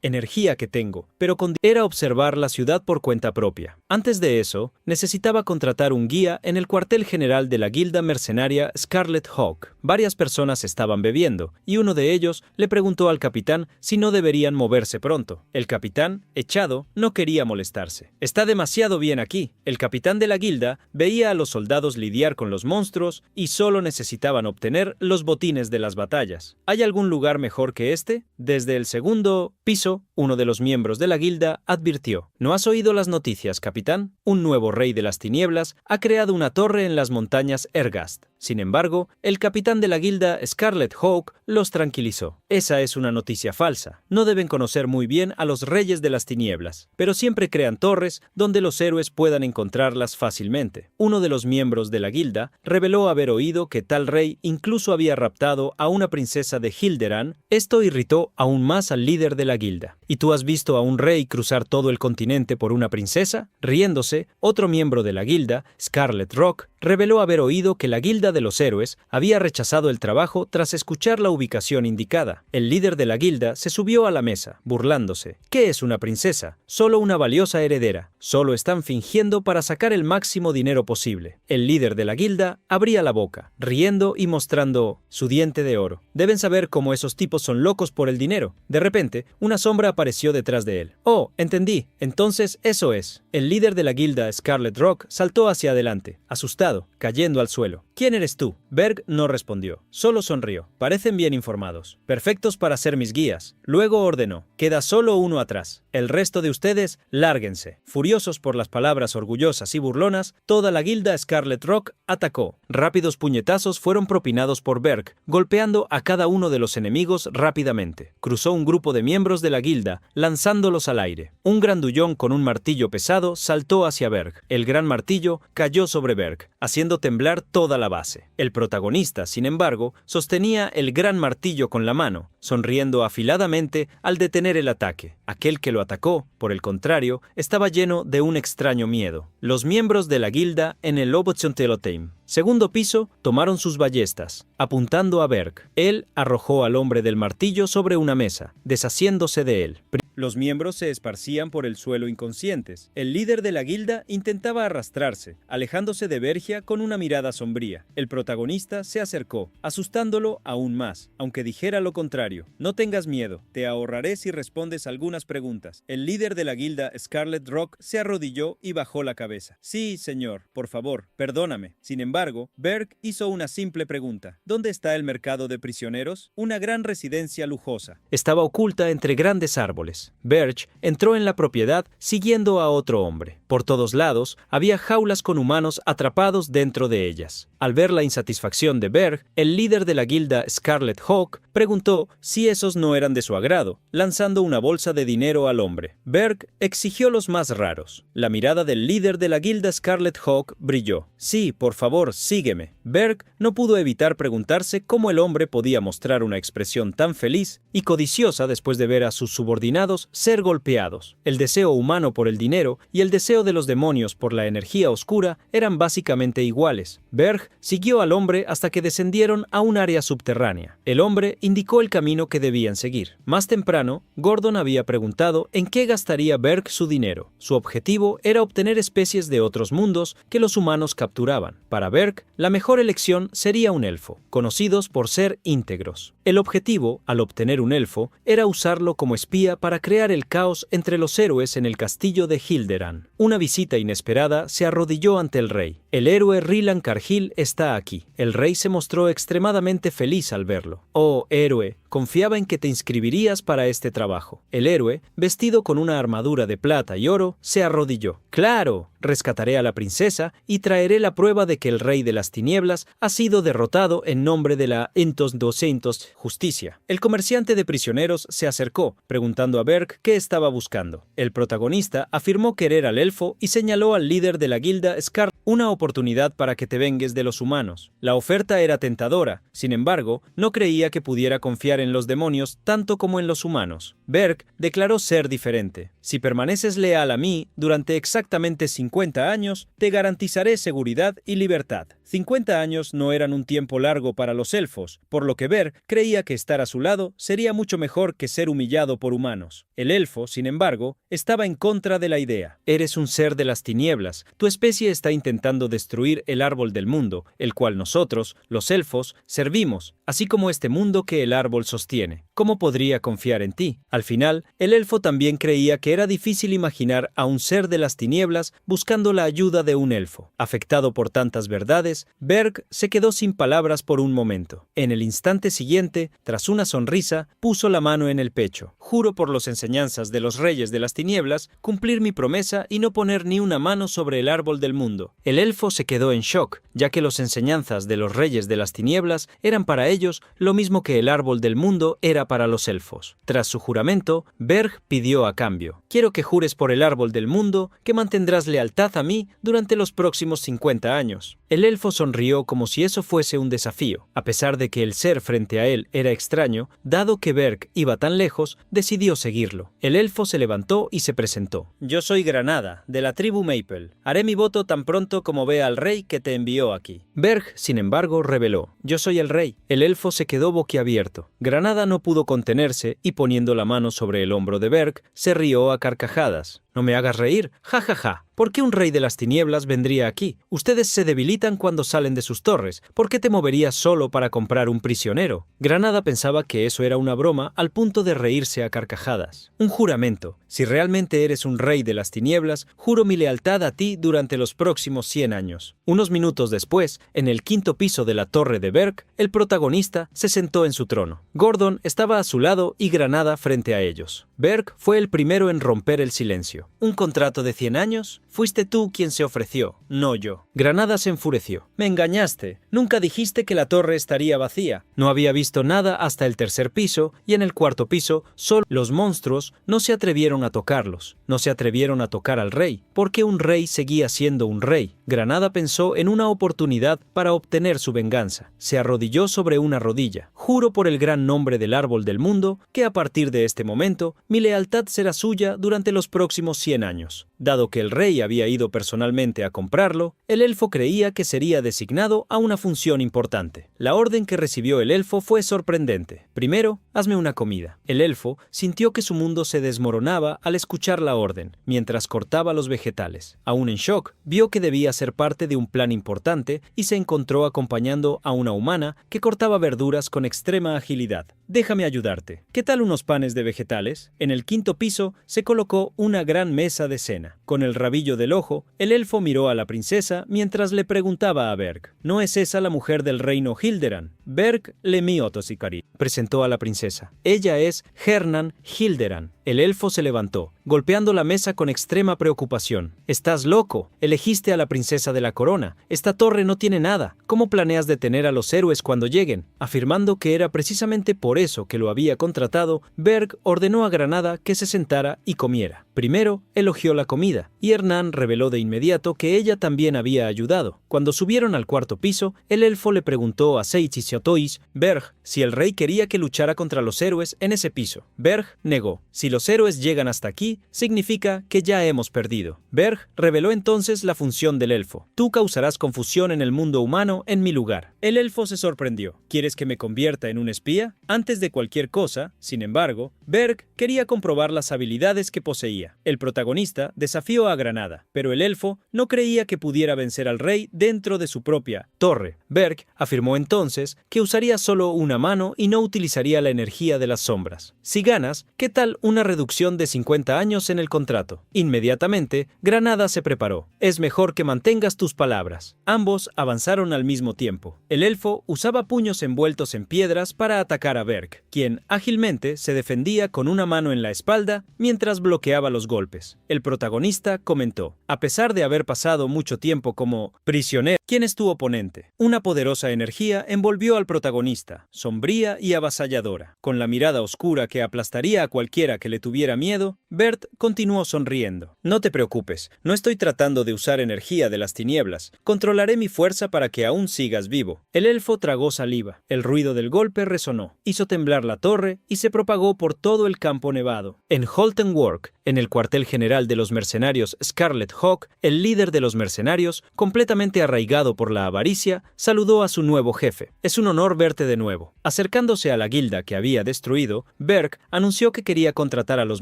S1: energía que tengo, pero era observar la ciudad por cuenta propia. Antes de eso, necesitaba contratar un guía en el cuartel general de la guilda mercenaria Scarlet Hawk. Varias personas estaban bebiendo, y uno de ellos le preguntó al capitán si no deberían moverse pronto. El capitán, echado, no quería molestarse. Está demasiado bien aquí. El capitán de la guilda veía a los soldados lidiar con los monstruos y solo necesitaban obtener los botines de las batallas. ¿Hay algún lugar mejor que este? Desde el segundo piso, uno de los miembros de la guilda advirtió: ¿No has oído las noticias, capitán? Un nuevo rey de las tinieblas ha creado una torre en las montañas Ergast. Sin embargo, el capitán de la guilda Scarlet Hawk los tranquilizó. Esa es una noticia falsa. No deben conocer muy bien a los reyes de las tinieblas, pero siempre crean torres donde los héroes puedan encontrarlas fácilmente. Uno de los miembros de la guilda reveló haber oído que tal rey incluso había raptado a una princesa de Hilderan. Esto irritó aún más al líder de la guilda. ¿Y tú has visto a un rey cruzar todo el continente por una princesa? Riéndose, otro miembro de la guilda, Scarlet Rock, reveló haber oído que la guilda de los héroes había rechazado el trabajo tras escuchar la ubicación indicada. El líder de la guilda se subió a la mesa, burlándose. ¿Qué es una princesa? Solo una valiosa heredera. Solo están fingiendo para sacar el máximo dinero posible. El líder de la guilda abría la boca, riendo y mostrando su diente de oro. Deben saber cómo esos tipos son locos por el dinero. De repente, una sombra apareció detrás de él. Oh, entendí. Entonces eso es. El líder de la guilda Scarlet Rock saltó hacia adelante, asustado, cayendo al suelo. ¿Quién eres tú? Berg no respondió, solo sonrió. Parecen bien informados, perfectos para ser mis guías. Luego ordenó: queda solo uno atrás. El resto de ustedes, lárguense. Furiosos por las palabras orgullosas y burlonas, toda la guilda Scarlet Rock atacó. Rápidos puñetazos fueron propinados por Berg, golpeando a cada uno de los enemigos rápidamente. Cruzó un grupo de miembros de la guilda, lanzándolos al aire. Un grandullón con un martillo pesado saltó hacia Berg. El gran martillo cayó sobre Berg, haciendo temblar toda la base. El protagonista, sin embargo, sostenía el gran martillo con la mano, sonriendo afiladamente al detener el ataque. Aquel que lo atacó, por el contrario, estaba lleno de un extraño miedo. Los miembros de la guilda en el Lobotionteloteim. Segundo piso, tomaron sus ballestas, apuntando a Berg. Él arrojó al hombre del martillo sobre una mesa, deshaciéndose de él. Los miembros se esparcían por el suelo inconscientes. El líder de la guilda intentaba arrastrarse, alejándose de Bergia con una mirada sombría. El protagonista se acercó, asustándolo aún más, aunque dijera lo contrario. No tengas miedo, te ahorraré si respondes algunas preguntas. El líder de la guilda Scarlet Rock se arrodilló y bajó la cabeza. Sí, señor, por favor, perdóname. Sin embargo, embargo, Berg hizo una simple pregunta. ¿Dónde está el mercado de prisioneros? Una gran residencia lujosa. Estaba oculta entre grandes árboles. Berg entró en la propiedad siguiendo a otro hombre. Por todos lados había jaulas con humanos atrapados dentro de ellas. Al ver la insatisfacción de Berg, el líder de la guilda Scarlet Hawk preguntó si esos no eran de su agrado, lanzando una bolsa de dinero al hombre. Berg exigió los más raros. La mirada del líder de la guilda Scarlet Hawk brilló. Sí, por favor, sígueme. Berg no pudo evitar preguntarse cómo el hombre podía mostrar una expresión tan feliz y codiciosa después de ver a sus subordinados ser golpeados. El deseo humano por el dinero y el deseo de los demonios por la energía oscura eran básicamente iguales. Berg siguió al hombre hasta que descendieron a un área subterránea. El hombre indicó el camino que debían seguir. Más temprano, Gordon había preguntado en qué gastaría Berg su dinero. Su objetivo era obtener especies de otros mundos que los humanos capturaban. Para Berg, la mejor elección sería un elfo, conocidos por ser íntegros. El objetivo, al obtener un elfo, era usarlo como espía para crear el caos entre los héroes en el castillo de Hilderan. Una visita inesperada se arrodilló ante el rey. El héroe Rilan Cargill está aquí. El rey se mostró extremadamente feliz al verlo. Oh, héroe, confiaba en que te inscribirías para este trabajo. El héroe, vestido con una armadura de plata y oro, se arrodilló. ¡Claro! Rescataré a la princesa y traeré la prueba de que el rey de las tinieblas ha sido derrotado en nombre de la Entos 200 justicia. El comerciante de prisioneros se acercó, preguntando a Berg qué estaba buscando. El protagonista afirmó querer al elfo y señaló al líder de la guilda Scar una oportunidad para que te vengues de los humanos. La oferta era tentadora, sin embargo, no creía que pudiera confiar en los demonios tanto como en los humanos. Berg declaró ser diferente. Si permaneces leal a mí durante exactamente 50 años, te garantizaré seguridad y libertad. 50 años no eran un tiempo largo para los elfos, por lo que Berg creía que estar a su lado sería mucho mejor que ser humillado por humanos. El elfo, sin embargo, estaba en contra de la idea. Eres un ser de las tinieblas. Tu especie está intentando destruir el árbol del mundo, el cual nosotros, los elfos, servimos, así como este mundo que el árbol sostiene. ¿Cómo podría confiar en ti? Al final, el elfo también creía que era difícil imaginar a un ser de las tinieblas buscando la ayuda de un elfo. Afectado por tantas verdades, Berg se quedó sin palabras por un momento. En el instante siguiente, tras una sonrisa, puso la mano en el pecho. Juro por las enseñanzas de los reyes de las tinieblas, cumplir mi promesa y no poner ni una mano sobre el árbol del mundo. El elfo se quedó en shock, ya que las enseñanzas de los reyes de las tinieblas eran para ellos lo mismo que el árbol del mundo era para los elfos. Tras su juramento, Berg pidió a cambio: quiero que jures por el árbol del mundo que mantendrás lealtad a mí durante los próximos 50 años. El elfo sonrió como si eso fuese un desafío. A pesar de que el ser frente a él era extraño, dado que Berg iba tan lejos, decidió seguirlo. El elfo se levantó y se presentó. Yo soy Granada, de la tribu Maple. Haré mi voto tan pronto como vea al rey que te envió aquí. Berg, sin embargo, reveló: yo soy el rey. El elfo se quedó boquiabierto. Granada no pudo contenerse y, poniendo la mano sobre el hombro de Berg, se rió a carcajadas. No me hagas reír, jajaja. ¿Por qué un rey de las tinieblas vendría aquí? Ustedes se debilitan cuando salen de sus torres. ¿Por qué te moverías solo para comprar un prisionero? Granada pensaba que eso era una broma al punto de reírse a carcajadas. Un juramento. Si realmente eres un rey de las tinieblas, juro mi lealtad a ti durante los próximos 100 años. Unos minutos después, en el quinto piso de la torre de Berg, el protagonista se sentó en su trono. Gordon estaba a su lado y Granada frente a ellos. Berg fue el primero en romper el silencio. ¿Un contrato de 100 años? Fuiste tú quien se ofreció, no yo. Granada se enfureció. Me engañaste. Nunca dijiste que la torre estaría vacía. No había visto nada hasta el tercer piso, y en el cuarto piso, solo los monstruos no se atrevieron a tocarlos. No se atrevieron a tocar al rey, porque un rey seguía siendo un rey. Granada pensó en una oportunidad para obtener su venganza. Se arrodilló sobre una rodilla. Juro por el gran nombre del árbol del mundo que a partir de este momento mi lealtad será suya durante los próximos 100 años. Dado que el rey había ido personalmente a comprarlo, el elfo creía que sería designado a una función importante. La orden que recibió el elfo fue sorprendente. Primero, hazme una comida. El elfo sintió que su mundo se desmoronaba al escuchar la orden, mientras cortaba los vegetales. Aún en shock, vio que debía ser parte de un plan importante y se encontró acompañando a una humana que cortaba verduras con extrema agilidad. déjame ayudarte. ¿Qué tal unos panes de vegetales? En el quinto piso se colocó una gran mesa de cena. Con el rabillo del ojo, el elfo miró a la princesa mientras le preguntaba a Berg: ¿No es esa la mujer del reino Hilderan? Berg Lemiotosikari presentó a la princesa. Ella es Hernan Hilderan. El elfo se levantó, golpeando la mesa con extrema preocupación. «¡Estás loco! Elegiste a la princesa de la corona. Esta torre no tiene nada. ¿Cómo planeas detener a los héroes cuando lleguen?» Afirmando que era precisamente por eso que lo había contratado, Berg ordenó a Granada que se sentara y comiera. Primero, elogió la comida, y Hernán reveló de inmediato que ella también había ayudado. Cuando subieron al cuarto piso, el elfo le preguntó a Seitzisiatois, Berg, si el rey quería que luchara contra los héroes en ese piso. Berg negó. Si los héroes llegan hasta aquí, significa que ya hemos perdido. Berg reveló entonces la función del elfo. Tú causarás confusión en el mundo humano en mi lugar. El elfo se sorprendió. ¿Quieres que me convierta en un espía? Antes de cualquier cosa, sin embargo, Berg quería comprobar las habilidades que poseía. El protagonista desafió a Granada, pero el elfo no creía que pudiera vencer al rey dentro de su propia torre. Berg afirmó entonces que usaría solo una mano y no utilizaría la energía de las sombras. Si ganas, ¿qué tal una reducción de 50 años en el contrato? Inmediatamente, Granada se preparó. Es mejor que mantengas tus palabras. Ambos avanzaron al mismo tiempo. El elfo usaba puños envueltos en piedras para atacar a Berg, quien ágilmente se defendía con una mano en la espalda mientras bloqueaba los golpes. El protagonista comentó: a pesar de haber pasado mucho tiempo como prisionero, ¿quién es tu oponente? Una poderosa energía envolvió al protagonista, sombría y avasalladora. Con la mirada oscura que aplastaría a cualquiera que le tuviera miedo, Bert continuó sonriendo. No te preocupes, no estoy tratando de usar energía de las tinieblas. Controlaré mi fuerza para que aún sigas vivo. El elfo tragó saliva. El ruido del golpe resonó, hizo temblar la torre y se propagó por todo el campo nevado. En Holten Work, en el cuartel general de los mercenarios Scarlet Hawk, el líder de los mercenarios, completamente arraigado por la avaricia, saludó a su nuevo jefe. Es un honor verte de nuevo. Acercándose a la guilda que había destruido, Berg anunció que quería contratar a los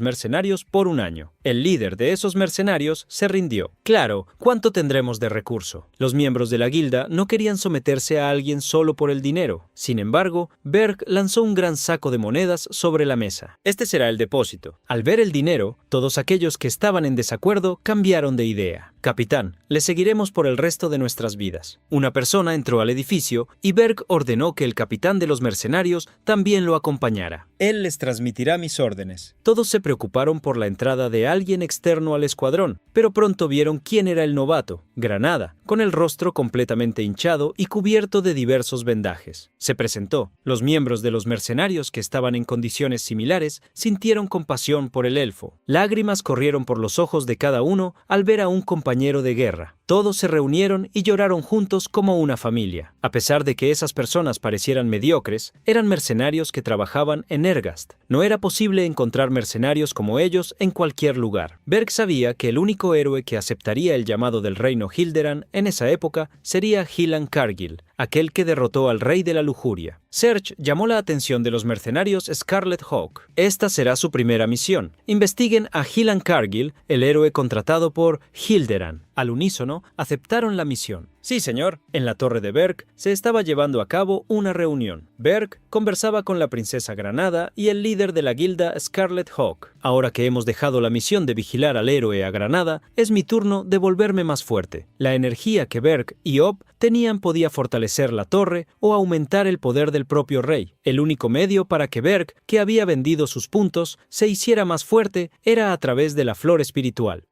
S1: mercenarios por un año. El líder de esos mercenarios se rindió. Claro, ¿cuánto tendremos de recurso? Los miembros de la guilda no querían someterse a alguien solo por el dinero. Sin embargo, Berg lanzó un gran saco de monedas sobre la mesa. Este será el depósito. Al ver el dinero, todos aquellos que estaban en desacuerdo cambiaron de idea. Capitán, le seguiremos por el resto de nuestras vidas. Una persona entró al edificio y Berg ordenó que el capitán de los mercenarios también lo acompañara. Él les transmitirá mis órdenes. Todos se preocuparon por la entrada de alguien externo al escuadrón, pero pronto vieron quién era el novato, Granada, con el rostro completamente hinchado y cubierto de diversos vendajes. Se presentó. Los miembros de los mercenarios que estaban en condiciones similares sintieron compasión por el elfo. Lágrimas corrieron por los ojos de cada uno al ver a un compañero de guerra. Todos se reunieron y lloraron juntos como una familia. A pesar de que esas personas parecieran mediocres, eran mercenarios que trabajaban en Ergast. No era posible encontrar mercenarios como ellos en cualquier lugar. Berg sabía que el único héroe que aceptaría el llamado del reino Hilderan en esa época sería Hilan Cargill, aquel que derrotó al rey de la lujuria. Serge llamó la atención de los mercenarios Scarlet Hawk. Esta será su primera misión. Investiguen a Hilan Cargill, el héroe contratado por Hilderan. Al unísono, aceptaron la misión. Sí, señor. En la torre de Berg se estaba llevando a cabo una reunión. Berg conversaba con la princesa Granada y el líder de la guilda Scarlet Hawk. Ahora que hemos dejado la misión de vigilar al héroe a Granada, es mi turno de volverme más fuerte. La energía que Berg y Ob tenían podía fortalecer la torre o aumentar el poder del propio rey. El único medio para que Berg, que había vendido sus puntos, se hiciera más fuerte era a través de la flor espiritual.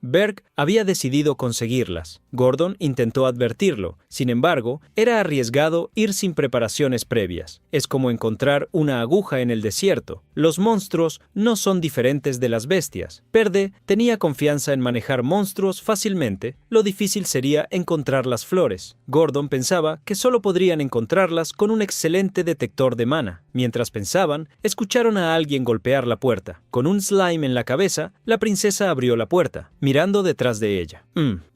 S1: Berg había decidido conseguirlas. Gordon intentó advertirlo. Sin embargo, era arriesgado ir sin preparaciones previas. Es como encontrar una aguja en el desierto. Los monstruos no son diferentes de las bestias. Perde tenía confianza en manejar monstruos fácilmente. Lo difícil sería encontrar las flores. Gordon pensaba que solo podrían encontrarlas con un excelente detector de mana. Mientras pensaban, escucharon a alguien golpear la puerta. Con un slime en la cabeza, la princesa abrió la puerta, mirando detrás de ella.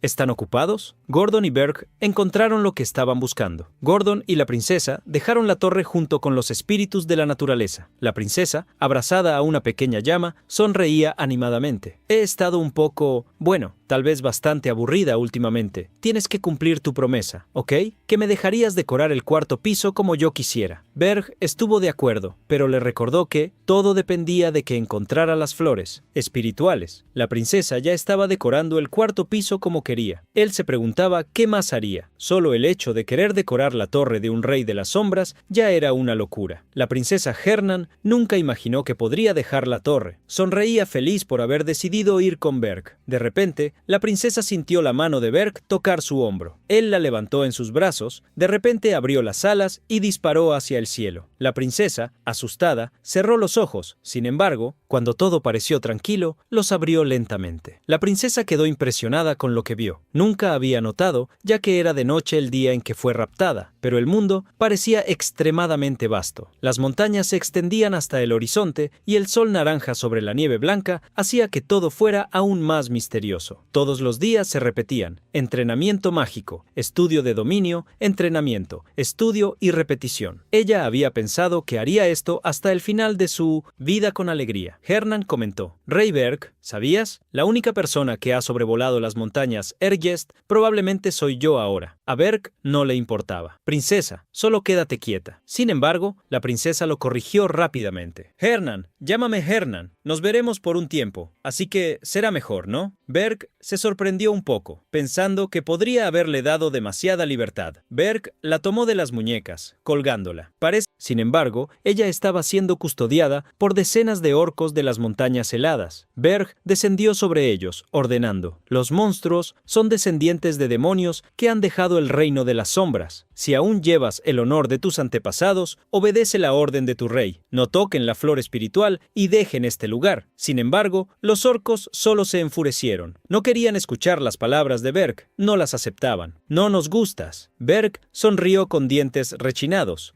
S1: ¿Están ocupados? Gordon y Berg Berg encontraron lo que estaban buscando. Gordon y la princesa dejaron la torre junto con los espíritus de la naturaleza. La princesa, abrazada a una pequeña llama, sonreía animadamente. He estado un poco, bueno, tal vez bastante aburrida últimamente. Tienes que cumplir tu promesa, ¿ok? Que me dejarías decorar el cuarto piso como yo quisiera. Berg estuvo de acuerdo, pero le recordó que todo dependía de que encontrara las flores espirituales. La princesa ya estaba decorando el cuarto piso como quería. Él se preguntaba qué más haría. Solo el hecho de querer decorar la torre de un rey de las sombras ya era una locura. La princesa Hernan nunca imaginó que podría dejar la torre. Sonreía feliz por haber decidido ir con Berg. De repente, la princesa sintió la mano de Berg tocar su hombro. Él la levantó en sus brazos, de repente abrió las alas y disparó hacia el cielo. La princesa, asustada, cerró los ojos. Sin embargo, cuando todo pareció tranquilo, los abrió lentamente. La princesa quedó impresionada con lo que vio. Nunca había notado, ya que era de noche el día en que fue raptada, pero el mundo parecía extremadamente vasto. Las montañas se extendían hasta el horizonte y el sol naranja sobre la nieve blanca hacía que todo fuera aún más misterioso. Todos los días se repetían: entrenamiento mágico, estudio de dominio, entrenamiento, estudio y repetición. Ella había pensado que haría esto hasta el final de su vida con alegría. Hernan comentó: Rey Berg, ¿sabías? La única persona que ha sobrevolado las montañas Ergest probablemente soy yo ahora. A Berg no le importaba. Princesa, solo quédate quieta. Sin embargo, la princesa lo corrigió rápidamente. Hernan, llámame Hernan. Nos veremos por un tiempo, así que será mejor, ¿no? Berg se sorprendió un poco, pensando que podría haberle dado demasiada libertad. Berg la tomó de las muñecas, colgándola. Sin embargo, ella estaba siendo custodiada por decenas de orcos de las montañas heladas. Berg descendió sobre ellos, ordenando: los monstruos son descendientes de demonios que han dejado el reino de las sombras. Si aún llevas el honor de tus antepasados, obedece la orden de tu rey. No toquen la flor espiritual y dejen este lugar. Sin embargo, los orcos solo se enfurecieron. No querían escuchar las palabras de Berg, no las aceptaban. No nos gustas. Berg sonrió con dientes rechinados.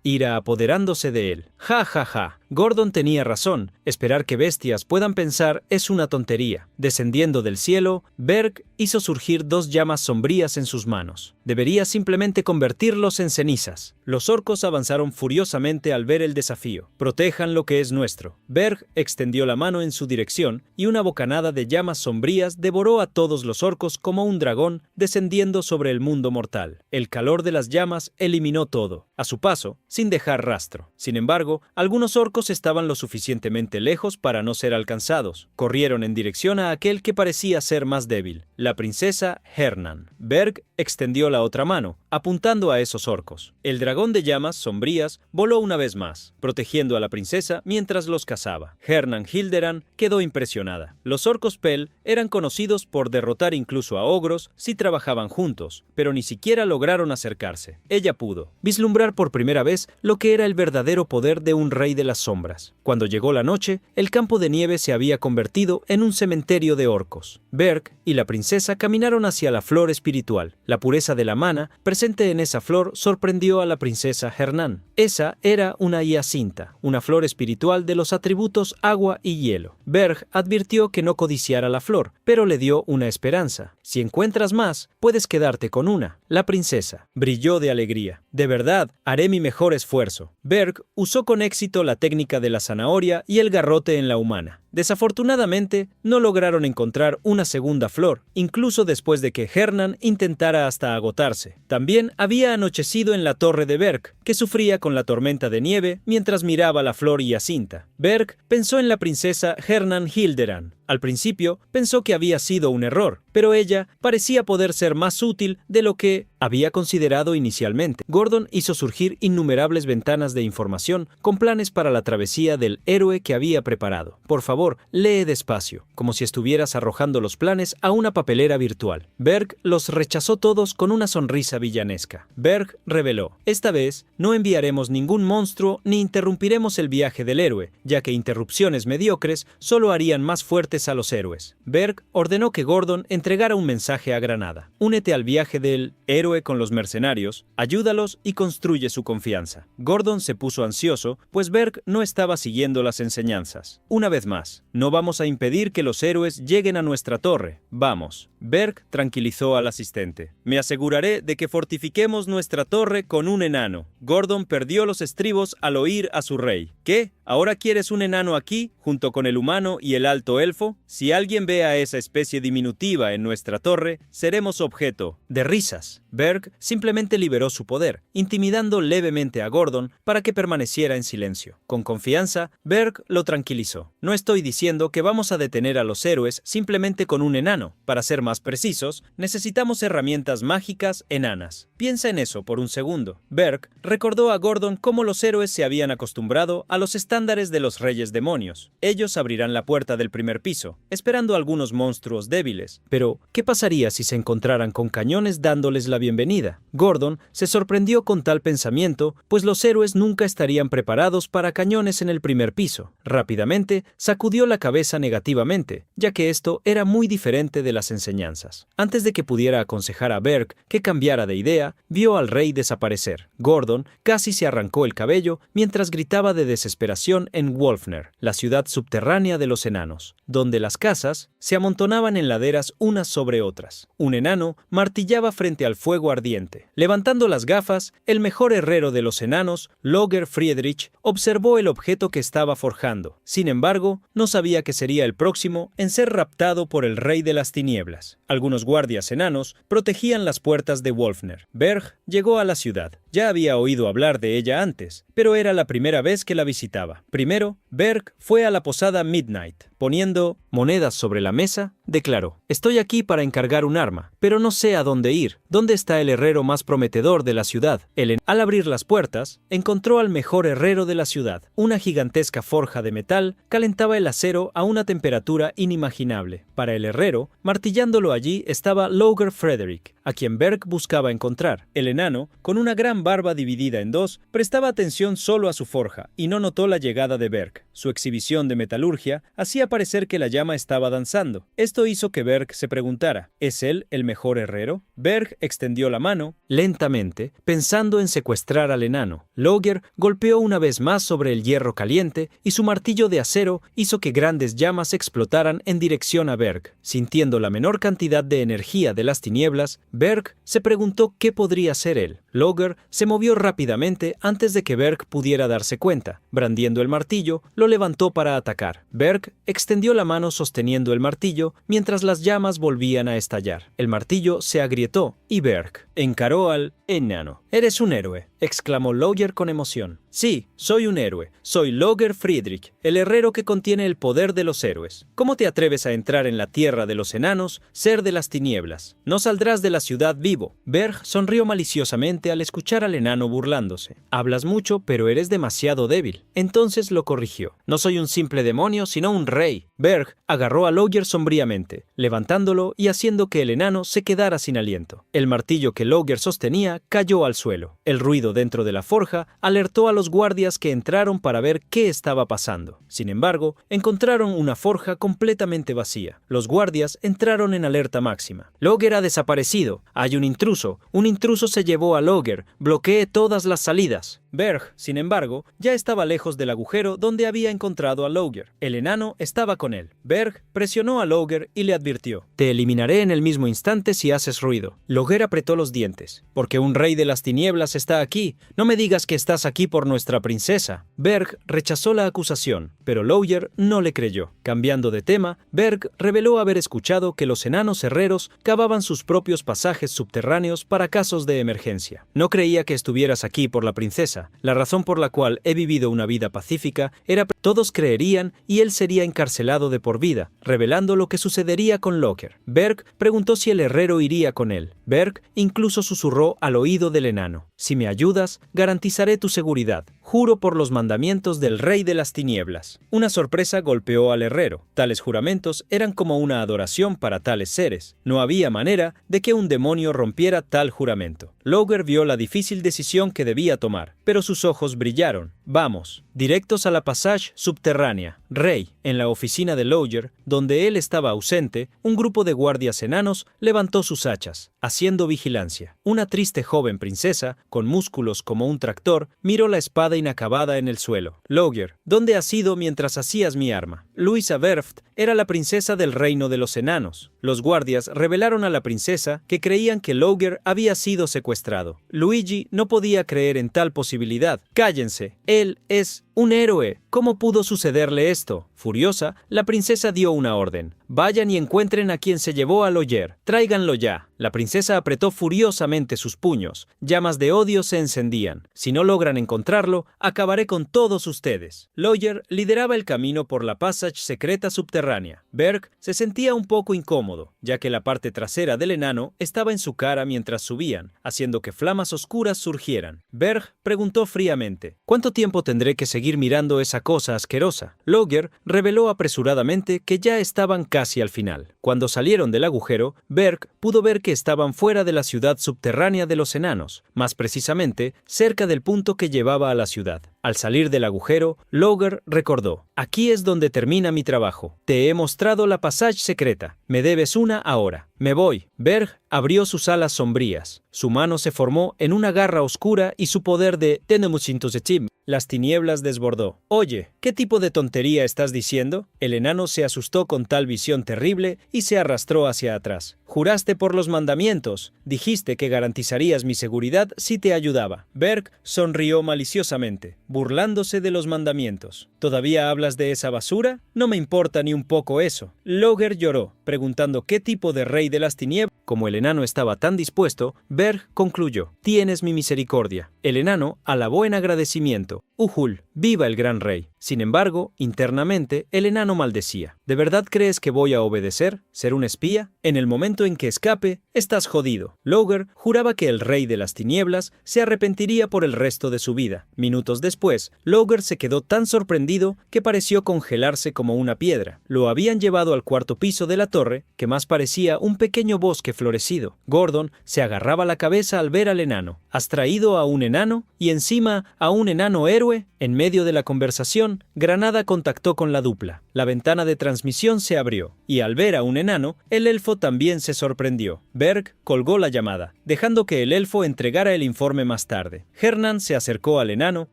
S1: Ira apoderándose de él. Ja, ja, ja. Gordon tenía razón. Esperar que bestias puedan pensar es una tontería. Descendiendo del cielo, Berg hizo surgir dos llamas sombrías en sus manos. Debería simplemente convertirlos en cenizas. Los orcos avanzaron furiosamente al ver el desafío. Protejan lo que es nuestro. Berg extendió la mano en su dirección y una bocanada de llamas sombrías devoró a todos los orcos como un dragón descendiendo sobre el mundo mortal. El calor de las llamas eliminó todo, a su paso, sin dejar rastro. Sin embargo, algunos orcos estaban lo suficientemente lejos para no ser alcanzados. Corrieron en dirección a aquel que parecía ser más débil, la princesa Hernan. Berg extendió la otra mano, apuntando a esos orcos. El dragón de llamas sombrías voló una vez más, protegiendo a la princesa mientras los cazaba. Hernan Hilderan quedó impresionada. Los orcos Pel eran conocidos por derrotar incluso a ogros si trabajaban juntos, pero ni siquiera lograron acercarse. Ella pudo vislumbrar por primera vez lo que era el verdadero poder de un rey de las sombras. Cuando llegó la noche, el campo de nieve se había convertido en un cementerio de orcos. Berg y la princesa caminaron hacia la flor espiritual. La pureza de la mana presente en esa flor sorprendió a la princesa Hernan. Esa era una hiacinta, una flor espiritual de los atributos agua y hielo. Berg advirtió que no codiciara la flor, pero le dio una esperanza. Si encuentras más, puedes quedarte con una. La princesa brilló de alegría. De verdad, haré mi mejor esfuerzo. Berg usó con éxito la técnica de la zanahoria y el garrote en la humana. Desafortunadamente, no lograron encontrar una segunda flor, incluso después de que Hernan intentara hasta agotarse. También había anochecido en la torre de Berg, que sufría con la tormenta de nieve mientras miraba la flor hiacinta. Berg pensó en la princesa Hernan Hilderan. Al principio, pensó que había sido un error, pero ella parecía poder ser más útil de lo que había considerado inicialmente. Gordon hizo surgir innumerables ventanas de información con planes para la travesía del héroe que había preparado. Por favor, lee despacio, como si estuvieras arrojando los planes a una papelera virtual. Berg los rechazó todos con una sonrisa villanesca. Berg reveló: esta vez no enviaremos ningún monstruo ni interrumpiremos el viaje del héroe, ya que interrupciones mediocres solo harían más fuertes a los héroes. Berg ordenó que Gordon entregara un mensaje a Granada. Únete al viaje del héroe con los mercenarios, ayúdalos y construye su confianza. Gordon se puso ansioso, pues Berg no estaba siguiendo las enseñanzas. Una vez más, paz. No vamos a impedir que los héroes lleguen a nuestra torre. Vamos. Berg tranquilizó al asistente. Me aseguraré de que fortifiquemos nuestra torre con un enano. Gordon perdió los estribos al oír a su rey. ¿Qué? ¿Ahora quieres un enano aquí, junto con el humano y el alto elfo? Si alguien ve a esa especie diminutiva en nuestra torre, seremos objeto de risas. Berg simplemente liberó su poder, intimidando levemente a Gordon para que permaneciera en silencio. Con confianza, Berg lo tranquilizó. No estoy diciendo que vamos a detener a los héroes simplemente con un enano. Para ser más precisos, necesitamos herramientas mágicas enanas. Piensa en eso por un segundo. Berg recordó a Gordon cómo los héroes se habían acostumbrado a los estándares de los reyes demonios. Ellos abrirán la puerta del primer piso, esperando a algunos monstruos débiles. Pero, ¿qué pasaría si se encontraran con cañones dándoles la bienvenida? Gordon se sorprendió con tal pensamiento, pues los héroes nunca estarían preparados para cañones en el primer piso. Rápidamente, sacudió la cabeza negativamente, ya que esto era muy diferente de las enseñanzas. Antes de que pudiera aconsejar a Berg que cambiara de idea, vio al rey desaparecer. Gordon casi se arrancó el cabello mientras gritaba de desesperación en Wolfner, la ciudad subterránea de los enanos, donde las casas se amontonaban en laderas unas sobre otras. Un enano martillaba frente al fuego ardiente. Levantando las gafas, el mejor herrero de los enanos, Loger Friedrich, observó el objeto que estaba forjando. Sin embargo, no sabía que sería el próximo en ser raptado por el rey de las tinieblas. Algunos guardias enanos protegían las puertas de Wolfner. Berg llegó a la ciudad. Ya había oído hablar de ella antes, pero era la primera vez que la visitaba. Primero, Berg fue a la posada Midnight. Poniendo monedas sobre la mesa, declaró: «Estoy aquí para encargar un arma, pero no sé a dónde ir. ¿Dónde está el herrero más prometedor de la ciudad?» Al abrir las puertas, encontró al mejor herrero de la ciudad. Una gigantesca forja de metal calentaba el acero a una temperatura inimaginable. Para el herrero, martillándolo allí estaba Loger Frederick, a quien Berg buscaba encontrar. El enano, con una gran barba dividida en dos, prestaba atención solo a su forja y no notó la llegada de Berg. Su exhibición de metalurgia hacía parecer que la llama estaba danzando. Esto hizo que Berg se preguntara: ¿es él el mejor herrero? Berg extendió la mano, lentamente, pensando en secuestrar al enano. Loger golpeó una vez más sobre el hierro caliente y su martillo de acero hizo que grandes llamas explotaran en dirección a Berg. Sintiendo la menor cantidad de energía de las tinieblas, Berg se preguntó qué podría ser él. Loger se movió rápidamente antes de que Berg pudiera darse cuenta. Brandiendo el martillo, lo levantó para atacar. Berg extendió la mano sosteniendo el martillo mientras las llamas volvían a estallar. El martillo se agrietó y Berg encaró al enano. «Eres un héroe», exclamó Loger con emoción. «Sí, soy un héroe. Soy Loger Friedrich, el herrero que contiene el poder de los héroes. ¿Cómo te atreves a entrar en la tierra de los enanos, ser de las tinieblas? No saldrás de la ciudad vivo». Berg sonrió maliciosamente al escuchar al enano burlándose. «Hablas mucho, pero eres demasiado débil». Entonces lo corrigió. «No soy un simple demonio, sino un rey». Berg agarró a Loger sombríamente, levantándolo y haciendo que el enano se quedara sin aliento. El martillo que Loger sostenía cayó al suelo. El ruido dentro de la forja alertó a los guardias que entraron para ver qué estaba pasando. Sin embargo, encontraron una forja completamente vacía. Los guardias entraron en alerta máxima. «Loger ha desaparecido. Hay un intruso. Un intruso se llevó a Loger. Bloquee todas las salidas». Berg, sin embargo, ya estaba lejos del agujero donde había encontrado a Loger. El enano estaba con él. Berg presionó a Loger y le advirtió: «Te eliminaré en el mismo instante si haces ruido». Loger apretó los dientes. «Porque un rey de las tinieblas está aquí. No me digas que estás aquí por nuestra princesa». Berg rechazó la acusación, pero Loger no le creyó. Cambiando de tema, Berg reveló haber escuchado que los enanos herreros cavaban sus propios pasajes subterráneos para casos de emergencia. «No creía que estuvieras aquí por la princesa. La razón por la cual he vivido una vida pacífica era que todos creerían y él sería encarcelado de por vida», revelando lo que sucedería con Loger. Berg preguntó si el herrero iría con él. Berg incluso susurró al oído del enano: «Si me ayudas, garantizaré tu seguridad. Juro por los mandamientos del rey de las tinieblas». Una sorpresa golpeó al herrero. Tales juramentos eran como una adoración para tales seres. No había manera de que un demonio rompiera tal juramento. Loger vio la difícil decisión que debía tomar, pero pero sus ojos brillaron. Vamos, directos a la passage subterránea. Rey, en la oficina de Lawyer, donde él estaba ausente, un grupo de guardias enanos levantó sus hachas, haciendo vigilancia. Una triste joven princesa, con músculos como un tractor, miró la espada inacabada en el suelo. Lawyer, ¿dónde has ido mientras hacías mi arma? Louisa Verft era la princesa del reino de los enanos. Los guardias revelaron a la princesa que creían que Lawyer había sido secuestrado. Luigi no podía creer en tal posibilidad. ¡Cállense! Él es un héroe. ¿Cómo pudo sucederle esto? Furiosa, la princesa dio una orden. Vayan y encuentren a quien se llevó a Lawyer. Tráiganlo ya. La princesa apretó furiosamente sus puños. Llamas de odio se encendían. Si no logran encontrarlo, acabaré con todos ustedes. Lawyer lideraba el camino por la passage secreta subterránea. Berg se sentía un poco incómodo, ya que la parte trasera del enano estaba en su cara mientras subían, haciendo que flamas oscuras surgieran. Berg preguntó fríamente, ¿cuánto tiempo tendré que seguir mirando esa cosa asquerosa? Lawyer reveló apresuradamente que ya estaban casi al final. Cuando salieron del agujero, Berg pudo ver que estaban fuera de la ciudad subterránea de los enanos, más precisamente cerca del punto que llevaba a la ciudad. Al salir del agujero, Lawyer recordó, aquí es donde termina mi trabajo. Te he mostrado la passage secreta. Me debes una ahora. Me voy. Berg abrió sus alas sombrías. Su mano se formó en una garra oscura y su poder de Tenemusintosetim. Las tinieblas desbordó. Oye, ¿qué tipo de tontería estás diciendo? El enano se asustó con tal visión terrible y se arrastró hacia atrás. Juraste por los mandamientos. Dijiste que garantizarías mi seguridad si te ayudaba. Berg sonrió maliciosamente, burlándose de los mandamientos. ¿Todavía hablas de esa basura? No me importa ni un poco eso. Lawyer lloró, preguntando qué tipo de rey de las tinieblas. Como el enano estaba tan dispuesto, Berg concluyó, tienes mi misericordia. El enano alabó en agradecimiento. Uhul, viva el gran rey. Sin embargo, internamente, el enano maldecía. ¿De verdad crees que voy a obedecer? ¿Ser un espía? En el momento en que escape, estás jodido. Lawyer juraba que el rey de las tinieblas se arrepentiría por el resto de su vida. Minutos después, Lawyer se quedó tan sorprendido que pareció congelarse como una piedra. Lo habían llevado al cuarto piso de la torre, que más parecía un pequeño bosque florecido. Gordon se agarraba la cabeza al ver al enano. ¿Has traído a un enano? ¿Y encima a un enano héroe? En medio de la conversación, Granada contactó con la dupla. La ventana de transmisión se abrió, y al ver a un enano, el elfo también se sorprendió. Berg colgó la llamada, dejando que el elfo entregara el informe más tarde. Hernan se acercó al enano,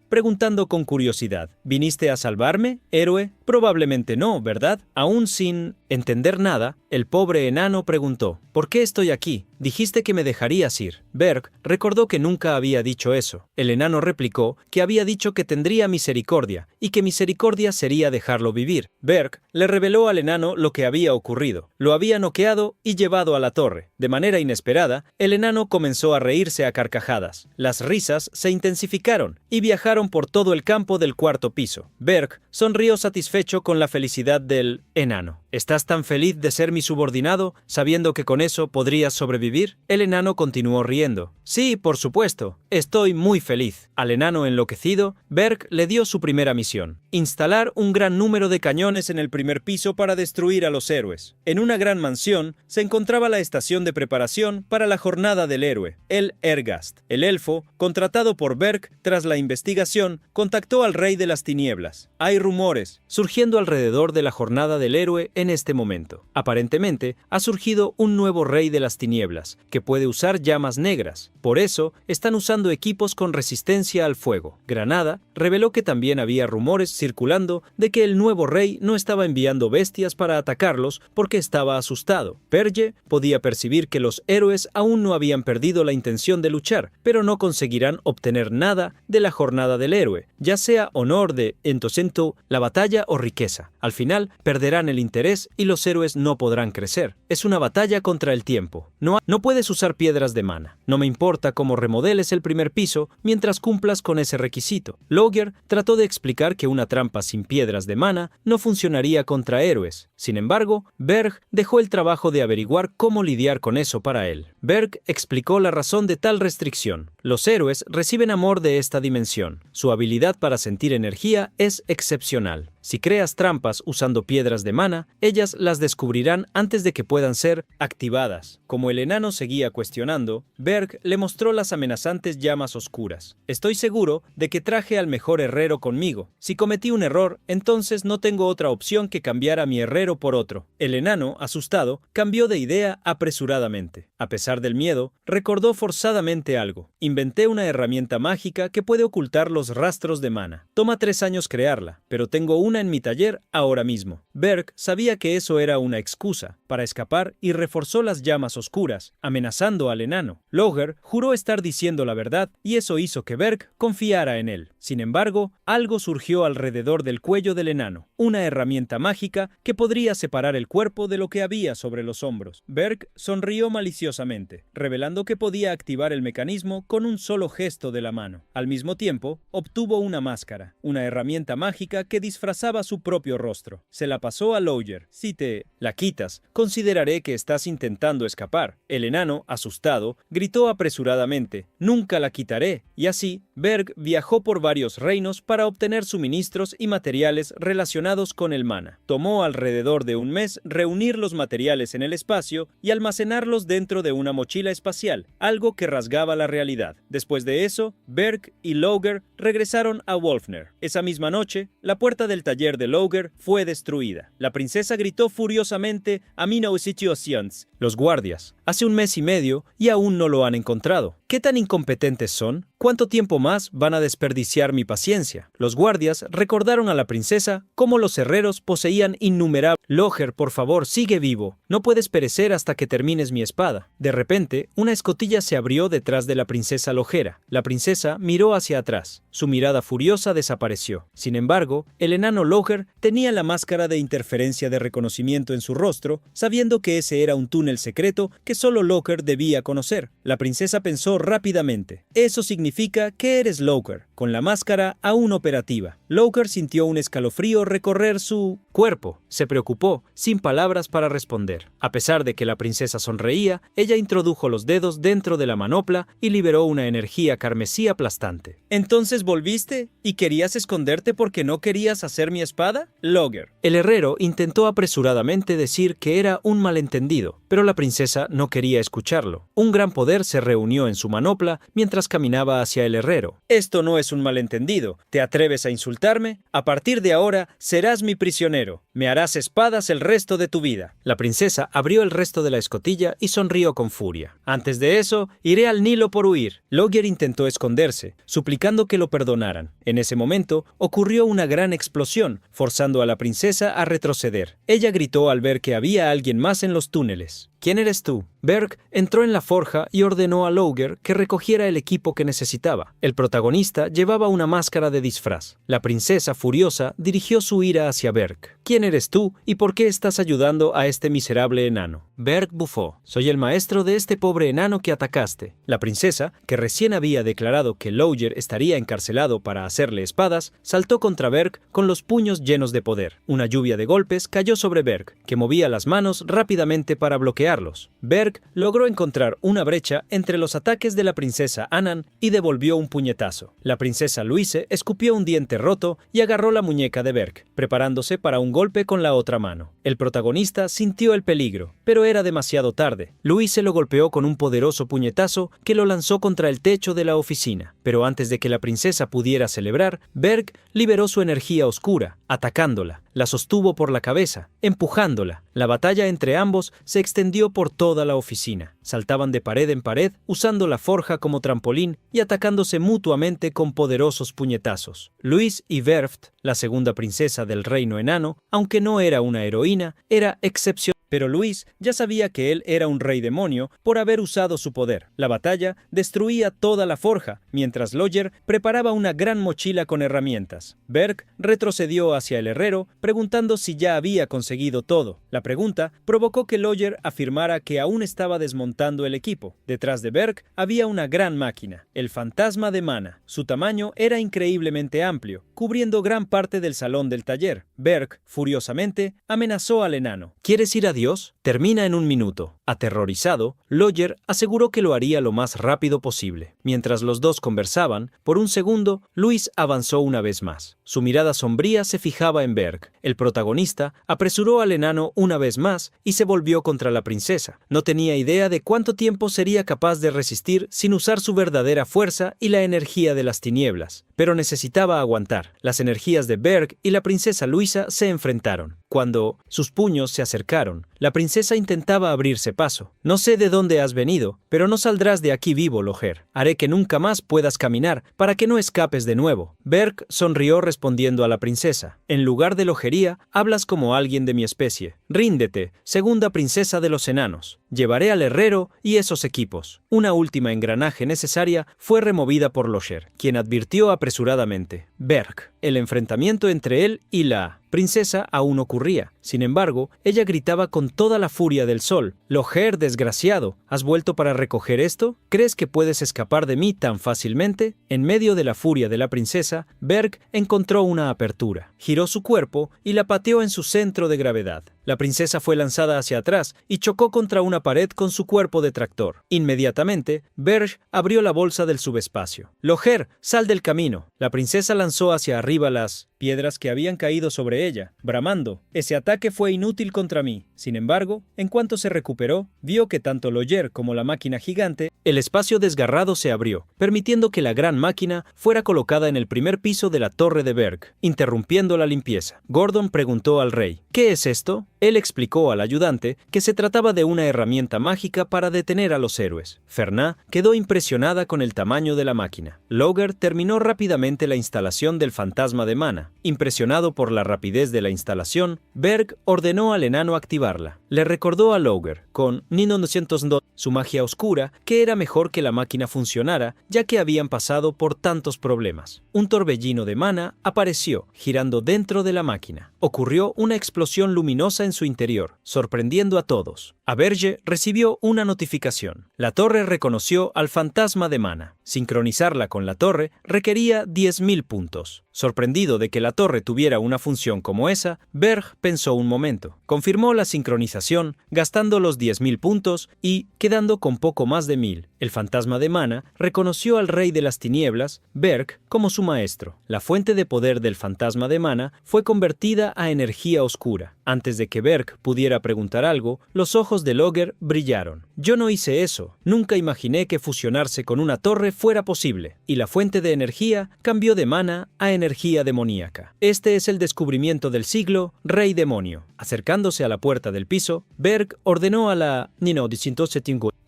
S1: preguntando con curiosidad, ¿viniste a salvarme, héroe? Probablemente no, ¿verdad? Aún sin entender nada, el pobre enano preguntó, ¿por qué estoy aquí? Dijiste que me dejarías ir. Berg recordó que nunca había dicho eso. El enano replicó que había dicho que tendría misericordia, y que misericordia sería dejarlo vivir. Berg le reveló al enano lo que había ocurrido. Lo había noqueado y llevado a la torre. De manera inesperada, el enano comenzó a reírse a carcajadas. Las risas se intensificaron y viajaron por todo el campo del cuarto piso. Berg sonrió satisfecho con la felicidad del enano. ¿Estás tan feliz de ser mi subordinado, sabiendo que con eso podrías sobrevivir? El enano continuó riendo. Sí, por supuesto. Estoy muy feliz. Al enano enloquecido, Berg le dio su primera misión. Instalar un gran número de cañones en el primer piso para destruir a los héroes. En una gran mansión se encontraba la estación de preparación para la jornada del héroe, el Ergast. El elfo, contratado por Berg tras la investigación, contactó al rey de las tinieblas. Hay rumores surgiendo alrededor de la jornada del héroe en este momento. Aparentemente, ha surgido un nuevo rey de las tinieblas, que puede usar llamas negras. Por eso, están usando equipos con resistencia al fuego. Granada reveló que también había rumores circulando de que el nuevo rey no estaba enviando bestias para atacarlos porque estaba asustado. Perge podía percibir que los héroes aún no habían perdido la intención de luchar, pero no conseguirán obtener nada de la jornada del héroe, ya sea honor de Entosento, la batalla o riqueza. Al final, perderán el interés y los héroes no podrán crecer. Es una batalla contra el tiempo. No puedes usar piedras de mana. No me importa cómo remodeles el primer piso mientras cumplas con ese requisito. Lawyer trató de explicar que una trampa sin piedras de mana no funcionaría contra héroes. Sin embargo, Berg dejó el trabajo de averiguar cómo lidiar con eso para él. Berg explicó la razón de tal restricción. Los héroes reciben amor de esta dimensión. Su habilidad para sentir energía es excepcional. Si creas trampas usando piedras de mana, ellas las descubrirán antes de que puedan ser activadas. Como el enano seguía cuestionando, Berg le mostró las amenazantes llamas oscuras. Estoy seguro de que traje al mejor herrero conmigo. Si cometí un error, entonces no tengo otra opción que cambiar a mi herrero por otro. El enano, asustado, cambió de idea apresuradamente. A pesar del miedo, recordó forzadamente algo. Inventé una herramienta mágica que puede ocultar los rastros de mana. Toma 3 años crearla, pero tengo una en mi taller ahora mismo. Berg sabía que eso era una excusa para escapar y reforzó las llamas oscuras, amenazando al enano. Logger juró estar diciendo la verdad y eso hizo que Berg confiara en él. Sin embargo, algo surgió alrededor del cuello del enano, una herramienta mágica que podría separar el cuerpo de lo que había sobre los hombros. Berg sonrió maliciosamente, revelando que podía activar el mecanismo con un solo gesto de la mano. Al mismo tiempo, obtuvo una máscara, una herramienta mágica que disfrazaba su propio rostro. Se la pasó a Logger. Si te la quitas, consideraré que estás intentando escapar. El enano, asustado, gritó apresuradamente, «Nunca la quitaré», y así, Berg viajó por varios reinos para obtener suministros y materiales relacionados con el mana. Tomó alrededor de un mes reunir los materiales en el espacio y almacenarlos dentro de una mochila espacial, algo que rasgaba la realidad. Después de eso, Berg y Logger regresaron a Wolfner. Esa misma noche, la puerta del taller de Logger fue destruida. La princesa gritó furiosamente a Situations, los guardias. Hace 1 mes y medio y aún no lo han encontrado. ¿Qué tan incompetentes son? ¿Cuánto tiempo más van a desperdiciar mi paciencia? Los guardias recordaron a la princesa cómo los herreros poseían innumerables. Logger, por favor, sigue vivo. No puedes perecer hasta que termines mi espada. De repente, una escotilla se abrió detrás de la princesa Logera. La princesa miró hacia atrás. Su mirada furiosa desapareció. Sin embargo, el enano Logger tenía la máscara de interferencia de reconocimiento en su rostro, sabiendo que ese era un túnel secreto que solo Logger debía conocer. La princesa pensó rápidamente. Eso significa que eres Logger, con la máscara aún operativa. Logger sintió un escalofrío recorrer su cuerpo. Se preocupó, sin palabras para responder. A pesar de que la princesa sonreía, ella introdujo los dedos dentro de la manopla y liberó una energía carmesí aplastante. ¿Entonces volviste? ¿Y querías esconderte porque no querías hacer mi espada? Logger. El herrero intentó apresuradamente decir que era un malentendido, pero la princesa no quería escucharlo. Un gran poder se reunió en su manopla mientras caminaba hacia el herrero. Esto no es un malentendido. ¿Te atreves a insultarme? A partir de ahora serás mi prisionero. Me harás espadas el resto de tu vida. La princesa abrió el resto de la escotilla y sonrió con furia. Antes de eso, iré al Nilo por huir. Logger intentó esconderse, suplicando que lo perdonaran. En ese momento, ocurrió una gran explosión, forzando a la princesa a retroceder. Ella gritó al ver que había alguien más en los túneles. ¿Quién eres tú? Berg entró en la forja y ordenó a Logger que recogiera el equipo que necesitaba. El protagonista llevaba una máscara de disfraz. La princesa, furiosa, dirigió su ira hacia Berg. ¿Quién eres tú y por qué estás ayudando a este miserable enano? Berg bufó. Soy el maestro de este pobre enano que atacaste. La princesa, que recién había declarado que Logger estaría encarcelado para hacerle espadas, saltó contra Berg con los puños llenos de poder. Una lluvia de golpes cayó sobre Berg, que movía las manos rápidamente para bloquearlos. Berg logró encontrar una brecha entre los ataques de la princesa Anan y devolvió un puñetazo. La princesa Louise escupió un diente roto y agarró la muñeca de Berg, preparándose para un golpe con la otra mano. El protagonista sintió el peligro, pero era demasiado tarde. Louise lo golpeó con un poderoso puñetazo que lo lanzó contra el techo de la oficina. Pero antes de que la princesa pudiera celebrar, Berg liberó su energía oscura, atacándola. La sostuvo por la cabeza, empujándola. La batalla entre ambos se extendió por toda la oficina. Saltaban de pared en pared, usando la forja como trampolín y atacándose mutuamente con poderosos puñetazos. Louise y Verft, la segunda princesa del reino enano, aunque no era una heroína, era excepcional. Pero Louise ya sabía que él era un rey demonio por haber usado su poder. La batalla destruía toda la forja, mientras Logger preparaba una gran mochila con herramientas. Berg retrocedió hacia el herrero, preguntando si ya había conseguido todo. La pregunta provocó que Logger afirmara que aún estaba desmontando el equipo. Detrás de Berg había una gran máquina, el fantasma de mana. Su tamaño era increíblemente amplio, cubriendo gran parte del salón del taller. Berg, furiosamente, amenazó al enano. ¿Quieres ir a Dios? Termina en 1 minuto. Aterrorizado, Logger aseguró que lo haría lo más rápido posible. Mientras los dos conversaban, por un segundo, Luis avanzó una vez más. Su mirada sombría se fijaba en Berg. El protagonista apresuró al enano una vez más y se volvió contra la princesa. No tenía idea de cuánto tiempo sería capaz de resistir sin usar su verdadera fuerza y la energía de las tinieblas, pero necesitaba aguantar. Las energías de Berg y la princesa Luisa se enfrentaron. Cuando sus puños se acercaron, la princesa intentaba abrirse paso. «No sé de dónde has venido, pero no saldrás de aquí vivo, Loger. Haré que nunca más puedas caminar para que no escapes de nuevo». Berg sonrió respondiendo a la princesa. «En lugar de lojería, hablas como alguien de mi especie. Ríndete, segunda princesa de los enanos. Llevaré al herrero y esos equipos». Una última engranaje necesaria fue removida por Loger, quien advirtió apresuradamente. «Berg». El enfrentamiento entre él y la princesa aún ocurría. Sin embargo, ella gritaba con toda la furia del sol. «Loger, desgraciado, ¿has vuelto para recoger esto? ¿Crees que puedes escapar de mí tan fácilmente?» En medio de la furia de la princesa, Berg encontró una apertura. Giró su cuerpo y la pateó en su centro de gravedad. La princesa fue lanzada hacia atrás y chocó contra una pared con su cuerpo de tractor. Inmediatamente, Berg abrió la bolsa del subespacio. «Loger, sal del camino». La princesa lanzó hacia arriba las piedras que habían caído sobre ella, bramando. «Ese ataque fue inútil contra mí». Sin embargo, en cuanto se recuperó, vio que tanto Loger como la máquina gigante, el espacio desgarrado se abrió, permitiendo que la gran máquina fuera colocada en el primer piso de la torre de Berg, interrumpiendo la limpieza. Gordon preguntó al rey: «¿Qué es esto?». Él explicó al ayudante que se trataba de una herramienta mágica para detener a los héroes. Ferná quedó impresionada con el tamaño de la máquina. Loger terminó rápidamente la instalación del fantasma de mana. Impresionado por la rapidez de la instalación, Berg ordenó al enano activarla. Le recordó a Loger, con Nino 902, su magia oscura, que era mejor que la máquina funcionara, ya que habían pasado por tantos problemas. Un torbellino de mana apareció, girando dentro de la máquina. Ocurrió una explosión luminosa en su interior, sorprendiendo a todos. Aberge recibió una notificación. La torre reconoció al fantasma de mana. Sincronizarla con la torre requería 10.000 puntos. Sorprendido de que la torre tuviera una función como esa, Berg pensó un momento. Confirmó la sincronización, gastando los 10.000 puntos y quedando con poco más de 1.000. El fantasma de mana reconoció al rey de las tinieblas, Berg, como su maestro. La fuente de poder del fantasma de mana fue convertida a energía oscura. Antes de que Berg pudiera preguntar algo, los ojos de Loger brillaron. «Yo no hice eso. Nunca imaginé que fusionarse con una torre fuera posible». Y la fuente de energía cambió de mana a energía demoníaca. «Este es el descubrimiento del siglo, Rey Demonio». Acercándose a la puerta del piso, Berg ordenó a la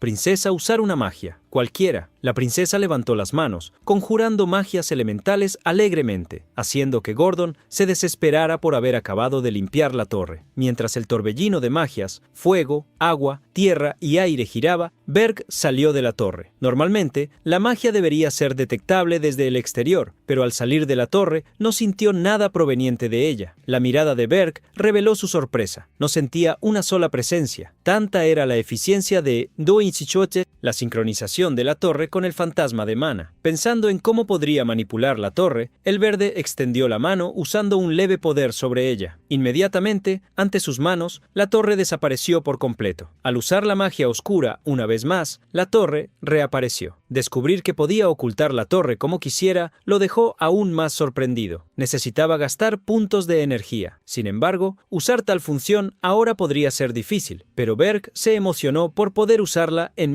S1: princesa usar una magia, cualquiera. La princesa levantó las manos, conjurando magias elementales alegremente, haciendo que Gordon se desesperara por haber acabado de limpiar la torre. Mientras el torbellino de magias, fuego, agua, tierra y aire giraba, Berg salió de la torre. Normalmente, la magia debería ser detectable desde el exterior, pero al salir de la torre no sintió nada proveniente de ella. La mirada de Berg reveló su sorpresa. No sentía una sola presencia. Tanta era la eficiencia de Doinchichote, la sincronización de la torre con el fantasma de mana. Pensando en cómo podría manipular la torre, el verde extendió la mano usando un leve poder sobre ella. Inmediatamente, ante sus manos, la torre desapareció por completo. Al usar la magia oscura una vez más, la torre reapareció. Descubrir que podía ocultar la torre como quisiera lo dejó aún más sorprendido. Necesitaba gastar puntos de energía. Sin embargo, usar tal función ahora podría ser difícil, pero Berg se emocionó por poder usarla en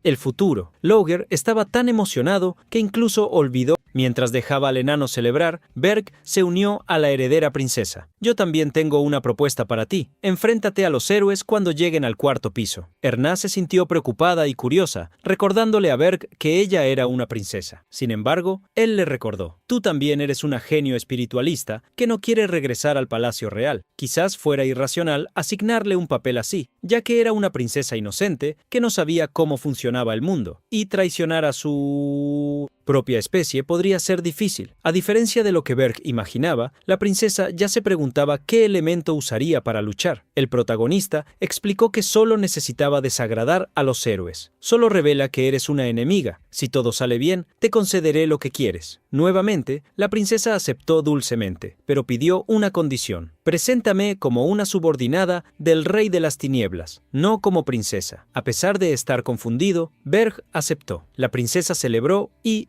S1: el futuro. Loger estaba tan emocionado que incluso olvidó. Mientras dejaba al enano celebrar, Berg se unió a la heredera princesa. «Yo también tengo una propuesta para ti. Enfréntate a los héroes cuando lleguen al cuarto piso». Erna se sintió preocupada y curiosa, recordándole a Berg que ella era una princesa. Sin embargo, él le recordó: «Tú también eres una genio espiritualista que no quiere regresar al palacio real. Quizás fuera irracional asignarle un papel así, ya que era una princesa inocente que no sabía cómo funcionaba el mundo, y traicionar a su propia especie podría ser difícil». A diferencia de lo que Berg imaginaba, la princesa ya se preguntaba qué elemento usaría para luchar. El protagonista explicó que solo necesitaba desagradar a los héroes. «Solo revela que eres una enemiga. Si todo sale bien, te concederé lo que quieres». Nuevamente, la princesa aceptó dulcemente, pero pidió una condición: «Preséntame como una subordinada del Rey de las Tinieblas, no como princesa». A pesar de estar confundido, Berg aceptó. La princesa celebró y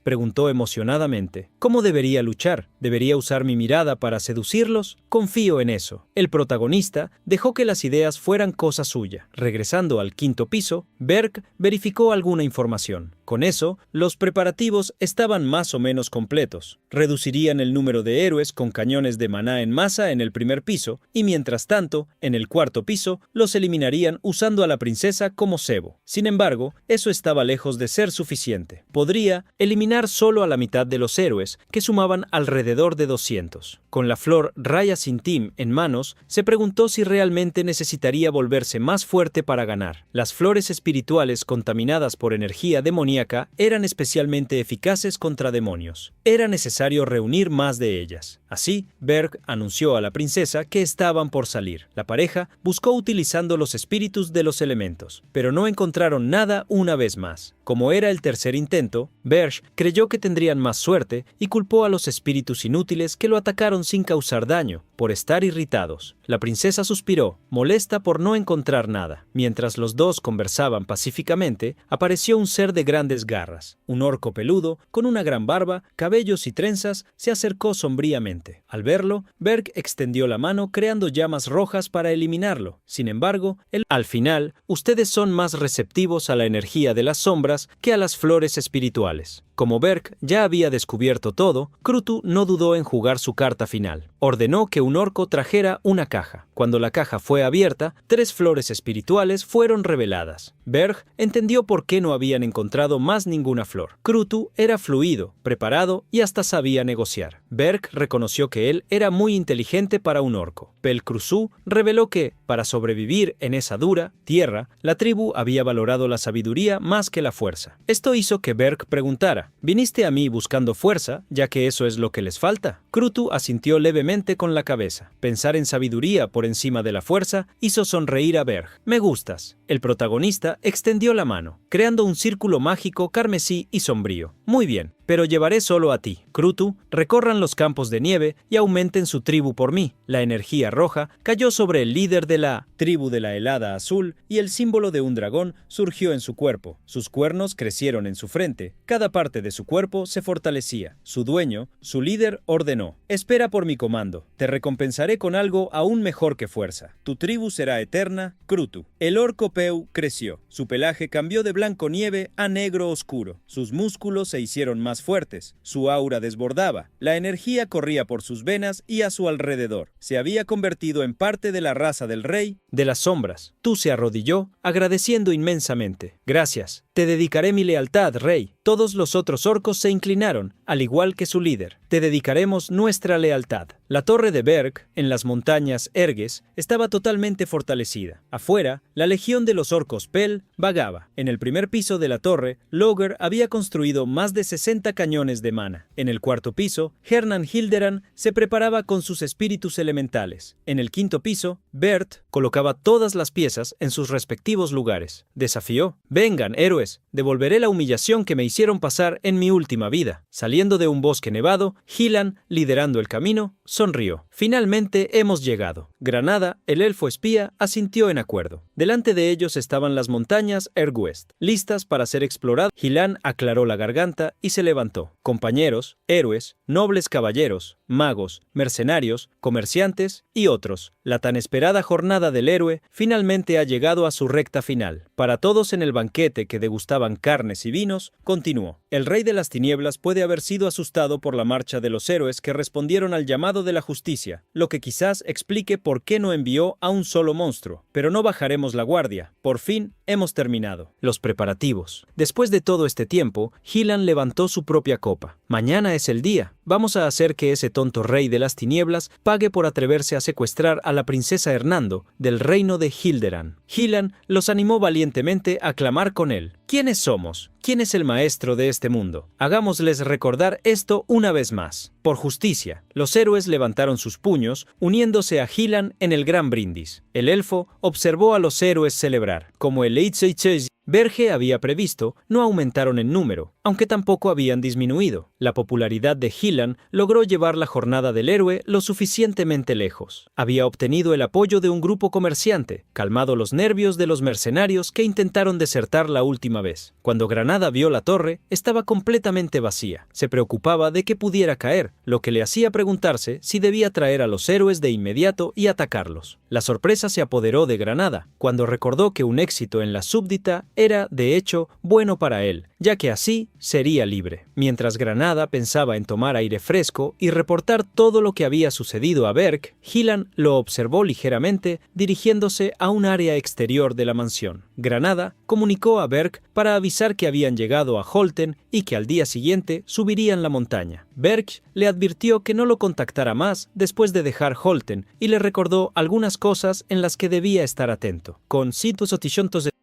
S1: Preguntó emocionadamente. ¿Cómo debería luchar? ¿Debería usar mi mirada para seducirlos? Confío en eso. El protagonista dejó que las ideas fueran cosa suya. Regresando al quinto piso, Berk verificó alguna información. Con eso, los preparativos estaban más o menos completos. Reducirían el número de héroes con cañones de maná en masa en el primer piso, y mientras tanto, en el cuarto piso, los eliminarían usando a la princesa como cebo. Sin embargo, eso estaba lejos de ser suficiente. Podría eliminar solo a la mitad de los héroes, que sumaban alrededor de 200. Con la flor Raya Sintim en manos, se preguntó si realmente necesitaría volverse más fuerte para ganar. Las flores espirituales contaminadas por energía demoníaca eran especialmente eficaces contra demonios. Era necesario reunir más de ellas. Así, Berk anunció a la princesa que estaban por salir. La pareja buscó utilizando los espíritus de los elementos, pero no encontraron nada una vez más. Como era el tercer intento, Berk creyó que tendrían más suerte y culpó a los espíritus inútiles que lo atacaron sin causar daño, por estar irritados. La princesa suspiró, molesta por no encontrar nada. Mientras los dos conversaban pacíficamente, apareció un ser de grandes garras. Un orco peludo, con una gran barba, cabellos y trenzas, se acercó sombríamente. Al verlo, Berk extendió la mano creando llamas rojas para eliminarlo. Sin embargo, al final, ustedes son más receptivos a la energía de las sombras que a las flores espirituales. Como Berk ya había descubierto todo, Krutu no dudó en jugar su carta final. Ordenó que un orco trajera una caja. Cuando la caja fue abierta, 3 flores espirituales fueron reveladas. Berk entendió por qué no habían encontrado más ninguna flor. Krutu era fluido, preparado y hasta sabía negociar. Berk reconoció que él era muy inteligente para un orco. Pelcruzú reveló que, para sobrevivir en esa dura tierra, la tribu había valorado la sabiduría más que la fuerza. Esto hizo que Berk preguntara: ¿viniste a mí buscando fuerza, ya que eso es lo que les falta? Krutu asintió levemente con la cabeza. Pensar en sabiduría por encima de la fuerza hizo sonreír a Berk. Me gustas. El protagonista extendió la mano, creando un círculo mágico carmesí y sombrío. Muy bien, pero llevaré solo a ti. Krutu, recorran los campos de nieve y aumenten su tribu por mí. La energía roja cayó sobre el líder de la tribu de la helada azul y el símbolo de un dragón surgió en su cuerpo. Sus cuernos crecieron en su frente. Cada parte de su cuerpo se fortalecía. Su dueño, su líder, ordenó: espera por mi comando. Te recompensaré con algo aún mejor que fuerza. Tu tribu será eterna, Krutu. El orco Peu creció. Su pelaje cambió de blanco nieve a negro oscuro. Sus músculos se hicieron más fuertes. Su aura desbordaba. La energía corría por sus venas y a su alrededor. Se había convertido en parte de la raza del rey de las sombras. Tú se arrodilló, agradeciendo inmensamente. Gracias. Te dedicaré mi lealtad, rey. Todos los otros orcos se inclinaron, al igual que su líder. Te dedicaremos nuestra lealtad. La torre de Berk, en las montañas Erges, estaba totalmente fortalecida. Afuera, la legión de los orcos Pel vagaba. En el primer piso de la torre, Loger había construido más de 60 cañones de mana. En el cuarto piso, Hernan Hilderan se preparaba con sus espíritus elementales. En el quinto piso, Bert colocaba todas las piezas en sus respectivos lugares. Desafió: vengan, héroes, devolveré la humillación que me hicieron pasar en mi última vida. Saliendo de un bosque nevado, Hilan, liderando el camino, sonrió. Finalmente hemos llegado. Granada, el elfo espía, asintió en acuerdo. Delante de ellos estaban las montañas Ergwest, listas para ser exploradas. Hilan aclaró la garganta y se levantó. Compañeros, héroes, nobles caballeros, magos, mercenarios, comerciantes y otros. La tan esperada jornada del héroe finalmente ha llegado a su recta final. Para todos en el banquete que degustaban carnes y vinos, continuó: el rey de las tinieblas puede haber sido asustado por la marcha de los héroes que respondieron al llamado de la justicia, lo que quizás explique por qué no envió a un solo monstruo. Pero no bajaremos la guardia. Por fin hemos terminado. Los preparativos. Después de todo este tiempo, Hilan levantó su propia copa. Mañana es el día. Vamos a hacer que ese tonto rey de las tinieblas pague por atreverse a secuestrar a la princesa Hernando del reino de Hilderan. Hilan los animó valientemente a clamar con él: ¿quiénes somos? ¿Quién es el maestro de este mundo? Hagámosles recordar esto una vez más. Por justicia, los héroes levantaron sus puños, uniéndose a Hilan en el gran brindis. El elfo observó a los héroes celebrar. Como el Eitzeitzei Verge había previsto, no aumentaron en número, aunque tampoco habían disminuido. La popularidad de Hyland logró llevar la jornada del héroe lo suficientemente lejos. Había obtenido el apoyo de un grupo comerciante, calmado los nervios de los mercenarios que intentaron desertar la última vez. Cuando Granada vio la torre, estaba completamente vacía. Se preocupaba de que pudiera caer, lo que le hacía preguntarse si debía traer a los héroes de inmediato y atacarlos. La sorpresa se apoderó de Granada, cuando recordó que un éxito en la súbdita era, de hecho, bueno para él, ya que así sería libre. Mientras Granada pensaba en tomar aire fresco y reportar todo lo que había sucedido a Berk, Hyland lo observó ligeramente, dirigiéndose a un área exterior de la mansión. Granada comunicó a Berk para avisar que habían llegado a Holten y que al día siguiente subirían la montaña. Berk le advirtió que no lo contactara más después de dejar Holten y le recordó algunas cosas en las que debía estar atento. Con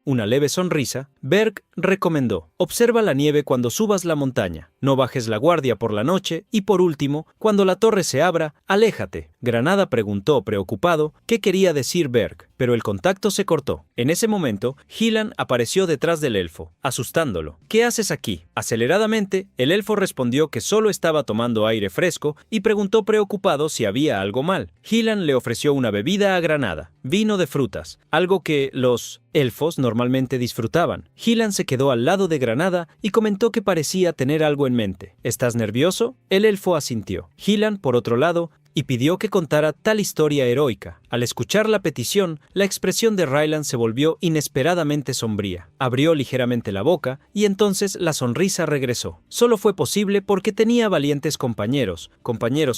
S1: una leve sonrisa, Berk recomendó: observa la nieve cuando subas la montaña, no bajes la guardia por la noche y por último, cuando la torre se abra, aléjate. Granada preguntó preocupado qué quería decir Berk, pero el contacto se cortó. En ese momento, Hyland apareció detrás del elfo, asustándolo. ¿Qué haces aquí? Aceleradamente, el elfo respondió que solo estaba tomando aire fresco y preguntó preocupado si había algo mal. Hyland le ofreció una bebida a Granada, vino de frutas, algo que los elfos normalmente disfrutaban. Hyland se quedó al lado de Granada y comentó que parecía tener algo en mente. ¿Estás nervioso? El elfo asintió. Hyland, por otro lado, y pidió que contara tal historia heroica. Al escuchar la petición, la expresión de Ryland se volvió inesperadamente sombría. Abrió ligeramente la boca y entonces la sonrisa regresó. Solo fue posible porque tenía valientes compañeros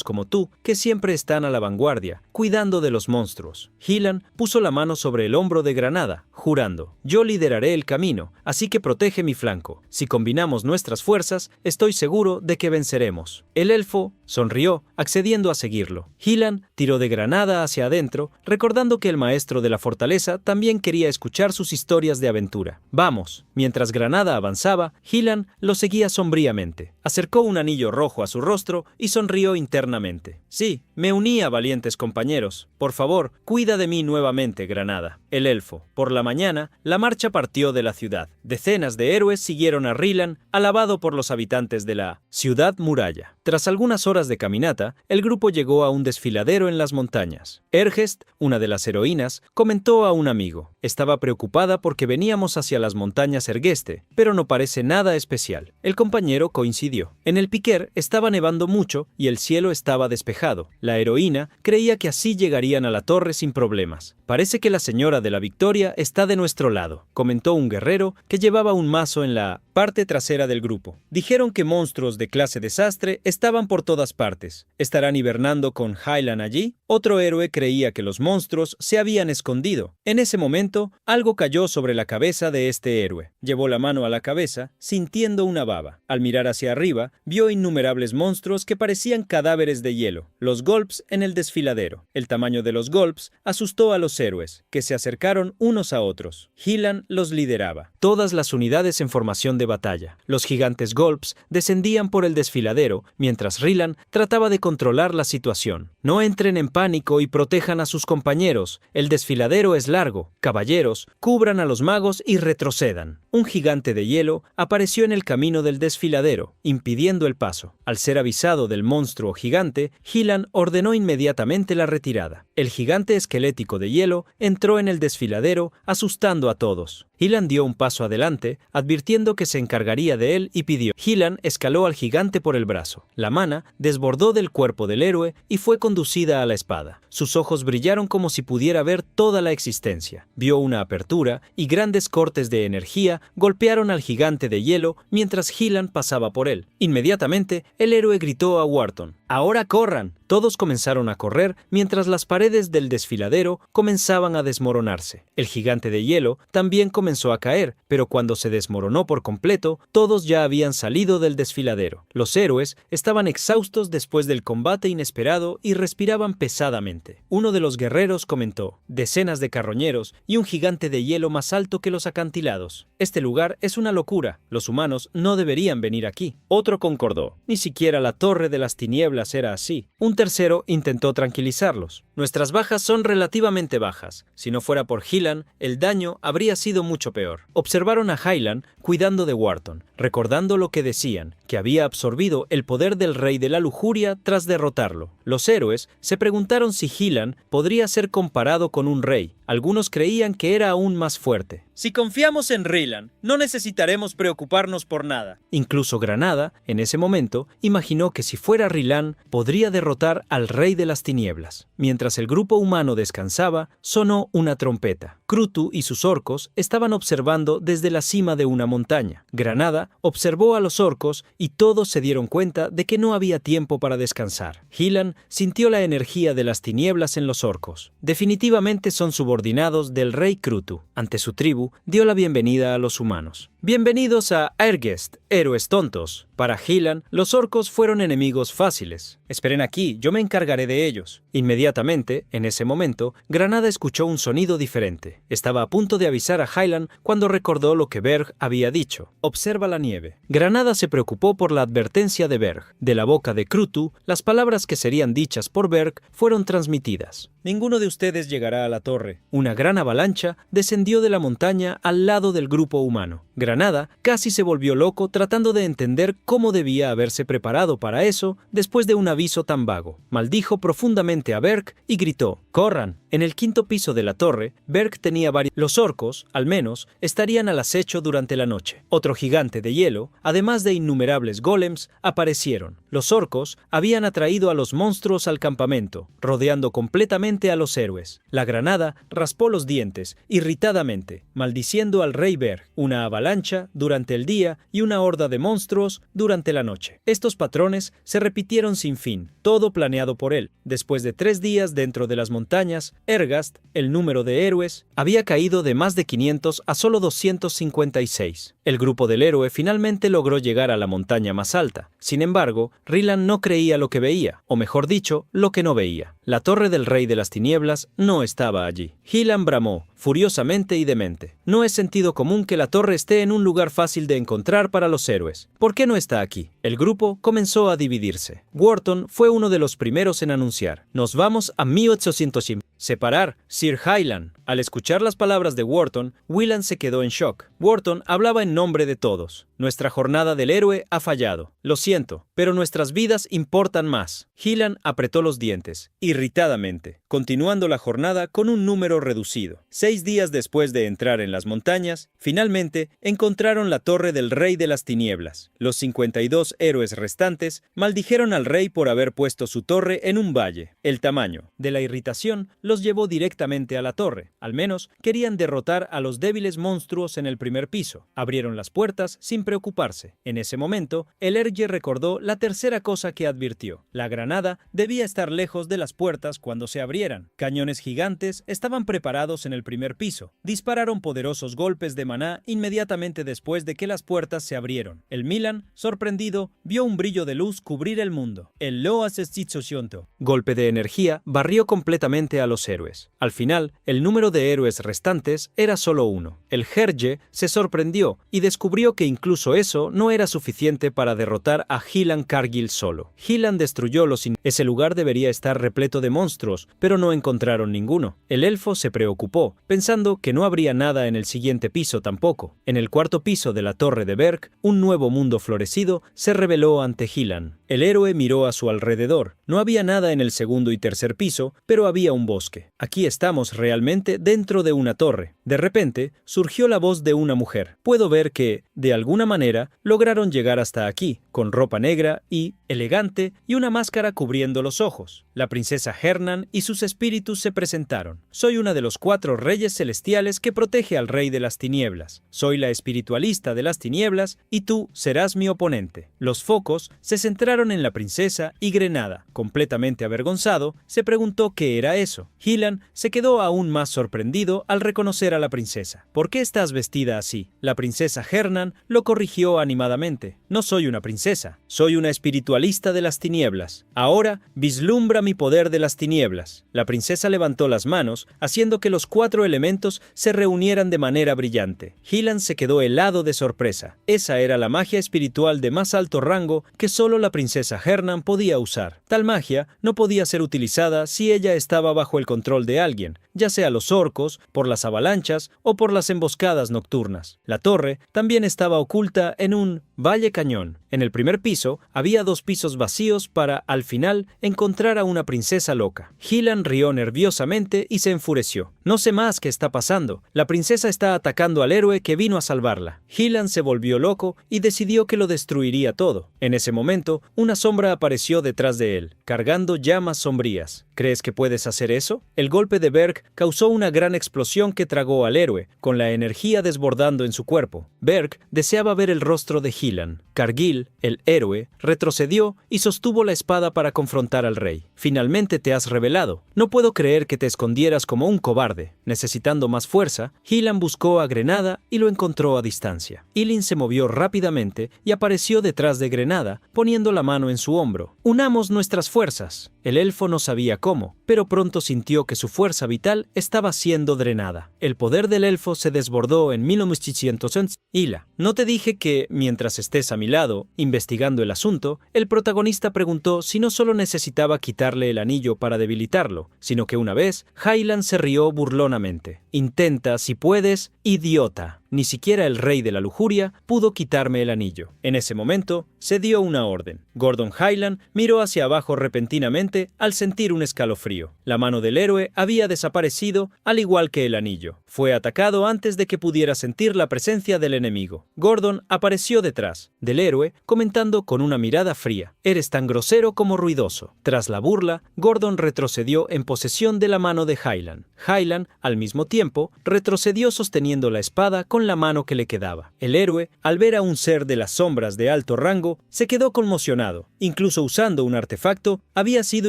S1: como tú, que siempre están a la vanguardia, cuidando de los monstruos. Hyland puso la mano sobre el hombro de Granada, jurando: yo lideraré el camino, así que protege mi flanco. Si combinamos nuestras fuerzas, estoy seguro de que venceremos. El elfo sonrió, accediendo a seguirlo. Hyland tiró de Granada hacia adentro, recordando que el maestro de la fortaleza también quería escuchar sus historias de aventura. ¡Vamos! Mientras Granada avanzaba, Hyland lo seguía sombríamente. Acercó un anillo rojo a su rostro y sonrió internamente. Sí, me uní a valientes compañeros. Por favor, cuida de mí nuevamente, Granada. El elfo. Por la mañana, la marcha partió de la ciudad. Decenas de héroes siguieron a Ryland, alabado por los habitantes de la ciudad muralla. Tras algunas horas de caminata, el grupo llegó a un desfiladero en las montañas. Ergest, una de las heroínas, comentó a un amigo: estaba preocupada porque veníamos hacia las montañas Ergeste, pero no parece nada especial. El compañero coincidió. En el Piquer estaba nevando mucho y el cielo estaba despejado. La heroína creía que así llegarían a la torre sin problemas. Parece que la señora de la Victoria está de nuestro lado, comentó un guerrero que llevaba un mazo en la parte trasera del grupo. Dijeron que monstruos de clase desastre estaban por todas partes. ¿Estarán hibernando con Hyland allí? Otro héroe creía que los monstruos se habían escondido. En ese momento, algo cayó sobre la cabeza de este héroe. Llevó la mano a la cabeza, sintiendo una baba. Al mirar hacia arriba, vio innumerables monstruos que parecían cadáveres de hielo. Los golps en el desfiladero. El tamaño de los golps asustó a los héroes, que se acercaron unos a otros. Hyland los lideraba. Todas las unidades en formación de batalla. Los gigantes golps descendían por el desfiladero, mientras Ryland trataba de controlar la situación. No entren en pánico y protejan a sus compañeros. El desfiladero es largo. Caballeros, cubran a los magos y retrocedan. Un gigante de hielo apareció en el camino del desfiladero, impidiendo el paso. Al ser avisado del monstruo gigante, Hyland ordenó inmediatamente la retirada. El gigante esquelético de hielo entró en el desfiladero, asustando a todos. Hyland dio un paso adelante, advirtiendo que se encargaría de él y pidió. Hyland escaló al gigante por el brazo. La mana desbordó del cuerpo del héroe y fue conducida a la espada. Sus ojos brillaron como si pudiera ver toda la existencia. Vio una apertura y grandes cortes de energía golpearon al gigante de hielo mientras Hyland pasaba por él. Inmediatamente, el héroe gritó a Wharton: ¡ahora corran! Todos comenzaron a correr mientras las paredes del desfiladero comenzaban a desmoronarse. El gigante de hielo también comenzó a caer, pero cuando se desmoronó por completo, todos ya habían salido del desfiladero. Los héroes estaban exhaustos después del combate inesperado y respiraban pesadamente. Uno de los guerreros comentó: decenas de carroñeros y un gigante de hielo más alto que los acantilados. Este lugar es una locura. Los humanos no deberían venir aquí. Otro concordó: ni siquiera la torre de las tinieblas tinieblas era así. Un tercero intentó tranquilizarlos. Nuestras bajas son relativamente bajas. Si no fuera por Hyland, el daño habría sido mucho peor. Observaron a Hyland cuidando de Wharton, recordando lo que decían, que había absorbido el poder del rey de la lujuria tras derrotarlo. Los héroes se preguntaron si Hyland podría ser comparado con un rey. Algunos creían que era aún más fuerte.
S2: Si confiamos en Ryland, no necesitaremos preocuparnos por nada.
S1: Incluso Granada, en ese momento, imaginó que si fuera Ryland, podría derrotar al rey de las tinieblas. Mientras el grupo humano descansaba, sonó una trompeta. Crutu y sus orcos estaban observando desde la cima de una montaña. Granada observó a los orcos y todos se dieron cuenta de que no había tiempo para descansar. Hyland sintió la energía de las tinieblas en los orcos. Definitivamente son subordinados del rey Crutu. Ante su tribu, dio la bienvenida a los humanos. Bienvenidos a Airgest, héroes tontos. Para Hyland, los orcos fueron enemigos fáciles. Esperen aquí, yo me encargaré de ellos. Inmediatamente, en ese momento, Granada escuchó un sonido diferente. Estaba a punto de avisar a Hyland cuando recordó lo que Berg había dicho. Observa la nieve. Granada se preocupó por la advertencia de Berg. De la boca de Crutu, las palabras que serían dichas por Berg fueron transmitidas.
S2: Ninguno de ustedes llegará a la torre.
S1: Una gran avalancha descendió de la montaña al lado del grupo humano. Granada casi se volvió loco tratando de entender cómo debía haberse preparado para eso después de un aviso tan vago. Maldijo profundamente a Berg y gritó: ¡corran! En el quinto piso de la torre, Berg tenía varios... Los orcos, al menos, estarían al acecho durante la noche. Otro gigante de hielo, además de innumerables golems, aparecieron. Los orcos habían atraído a los monstruos al campamento, rodeando completamente a los héroes. La granada raspó los dientes, irritadamente, maldiciendo al rey Berg. Una avalancha durante el día y una horda de monstruos durante la noche. Estos patrones se repitieron sin fin, todo planeado por él. Después de 3 días dentro de las montañas, Ergast, el número de héroes, había caído de más de 500 a solo 256. El grupo del héroe finalmente logró llegar a la montaña más alta. Sin embargo, Ryland no creía lo que veía, o mejor dicho, lo que no veía. La torre del rey de las tinieblas no estaba allí. Hyland bramó, furiosamente y demente. No es sentido común que la torre esté en un lugar fácil de encontrar para los héroes. ¿Por qué no está aquí? El grupo comenzó a dividirse. Wharton fue uno de los primeros en anunciar: nos vamos a 1800. Separar, Sir Hyland. Al escuchar las palabras de Wharton, Wieland se quedó en shock. Wharton hablaba en nombre de todos. Nuestra jornada del héroe ha fallado. Lo siento, pero nuestras vidas importan más. Hyland apretó los dientes, irritadamente, continuando la jornada con un número reducido. 6 días después de entrar en las montañas, finalmente encontraron la torre del rey de las tinieblas. Los 52 héroes restantes maldijeron al rey por haber puesto su torre en un valle. El tamaño de la irritación los llevó directamente a la torre. Al menos querían derrotar a los débiles monstruos en el primer piso. Abrieron las puertas sin preocuparse. En ese momento, el Erge recordó la tercera cosa que advirtió. La granada debía estar lejos de las puertas cuando se abrieran. Cañones gigantes estaban preparados en el primer piso. Dispararon poderosos golpes de maná inmediatamente después de que las puertas se abrieron. El Milan, sorprendido, vio un brillo de luz cubrir el mundo. El Lo Asesitsosionto. Golpe de energía barrió completamente a los héroes. Al final, el número de héroes restantes era solo 1. El Herge se sorprendió y descubrió que incluso eso no era suficiente para derrotar a Hyland Cargill solo. Hyland destruyó Ese lugar debería estar repleto de monstruos, pero no encontraron ninguno. El elfo se preocupó, pensando que no habría nada en el siguiente piso tampoco. En el cuarto piso de la torre de Berg, un nuevo mundo florecido se reveló ante Hyland. El héroe miró a su alrededor. No había nada en el segundo y tercer piso, pero había un bosque. Aquí estamos realmente dentro de una torre. De repente, surgió la voz de una mujer. Puedo ver que, de alguna manera, lograron llegar hasta aquí, con ropa negra y elegante y una máscara cubriendo los ojos. La princesa Hernan y sus espíritus se presentaron. Soy una de los 4 reyes celestiales que protege al rey de las tinieblas. Soy la espiritualista de las tinieblas y tú serás mi oponente. Los focos se centraron en la princesa y Grenada, completamente avergonzado, se preguntó qué era eso. Hyland se quedó aún más sorprendido al reconocer a la princesa. ¿Por qué estás vestida así? La princesa Hernan lo corrigió animadamente. No soy una princesa, soy una espiritualista de las tinieblas. Ahora vislumbra mi poder de las tinieblas. La princesa levantó las manos, haciendo que los 4 elementos se reunieran de manera brillante. Hyland se quedó helado de sorpresa. Esa era la magia espiritual de más alto rango que solo la princesa Hernan podía usar. Tal magia no podía ser utilizada si ella estaba bajo el control de alguien, ya sea los orcos, por las avalanchas o por las emboscadas nocturnas. La torre también estaba oculta en un valle cañón. En el primer piso había 2 pisos vacíos para, al final, encontrar a una princesa loca. Hyland rió nerviosamente y se enfureció. No sé más qué está pasando. La princesa está atacando al héroe que vino a salvarla. Hyland se volvió loco y decidió que lo destruiría todo. En ese momento, una sombra apareció detrás de él, cargando llamas sombrías. ¿Crees que puedes hacer eso? El golpe de Berg causó una gran explosión que tragó al héroe, con la energía desbordando en su cuerpo. Berg deseaba ver el rostro de Hyland. Cargill, el héroe, retrocedió y sostuvo la espada para confrontar al rey. Finalmente te has revelado. No puedo creer que te escondieras como un cobarde. Necesitando más fuerza, Hyland buscó a Grenada y lo encontró a distancia. Ilin se movió rápidamente y apareció detrás de Grenada, poniendo la mano en su hombro. Unamos nuestras fuerzas. El elfo no sabía cómo, pero pronto sintió que su fuerza vital estaba siendo drenada. El poder del elfo se desbordó en 1811. Ila, ¿no te dije que, mientras estés a mi lado, investigando el asunto, el protagonista preguntó si no solo necesitaba quitarle el anillo para debilitarlo, sino que una vez, Hyland se rió burlonamente. Intenta, si puedes, idiota. Ni siquiera el rey de la lujuria pudo quitarme el anillo. En ese momento, se dio una orden. Gordon Hyland miró hacia abajo repentinamente al sentir un escalofrío. La mano del héroe había desaparecido, al igual que el anillo. Fue atacado antes de que pudiera sentir la presencia del enemigo. Gordon apareció detrás del héroe, comentando con una mirada fría: «Eres tan grosero como ruidoso». Tras la burla, Gordon retrocedió en posesión de la mano de Hyland. Hyland, al mismo tiempo, retrocedió sosteniendo la espada con la mano que le quedaba. El héroe, al ver a un ser de las sombras de alto rango, se quedó conmocionado. Incluso usando un artefacto, había sido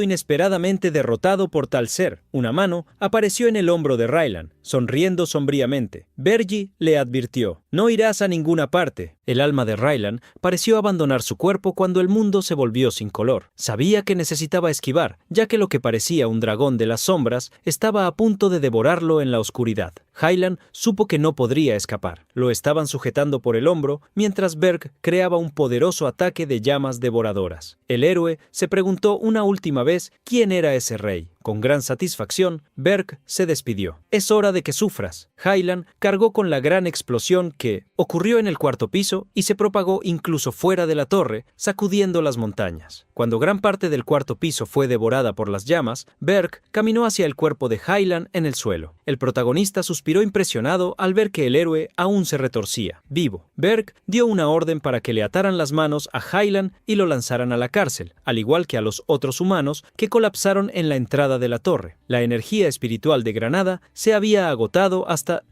S1: inesperadamente derrotado por tal ser. Una mano apareció en el hombro de Ryland, sonriendo sombríamente. Bergi le advirtió: «No irás a ninguna parte». El alma de Ryland pareció abandonar su cuerpo cuando el mundo se volvió sin color. Sabía que necesitaba esquivar, ya que lo que parecía un dragón de las sombras estaba a punto de devorarlo en la oscuridad. Hyland supo que no podría escapar. Lo estaban sujetando por el hombro mientras Berg creaba un poderoso ataque de llamas devoradoras. El héroe se preguntó una última vez quién era ese rey. Con gran satisfacción, Berg se despidió. «Es hora de que sufras». Hyland cargó con la gran explosión que ocurrió en el 4º piso y se propagó incluso fuera de la torre, sacudiendo las montañas. Cuando gran parte del 4º piso fue devorada por las llamas, Berg caminó hacia el cuerpo de Hyland en el suelo. El protagonista suspiró impresionado al ver que el héroe aún se retorcía, vivo. Berg dio una orden para que le ataran las manos a Hyland y lo lanzaran a la cárcel, al igual que a los otros humanos que colapsaron en la entrada de la torre. La energía espiritual de Granada se había agotado hasta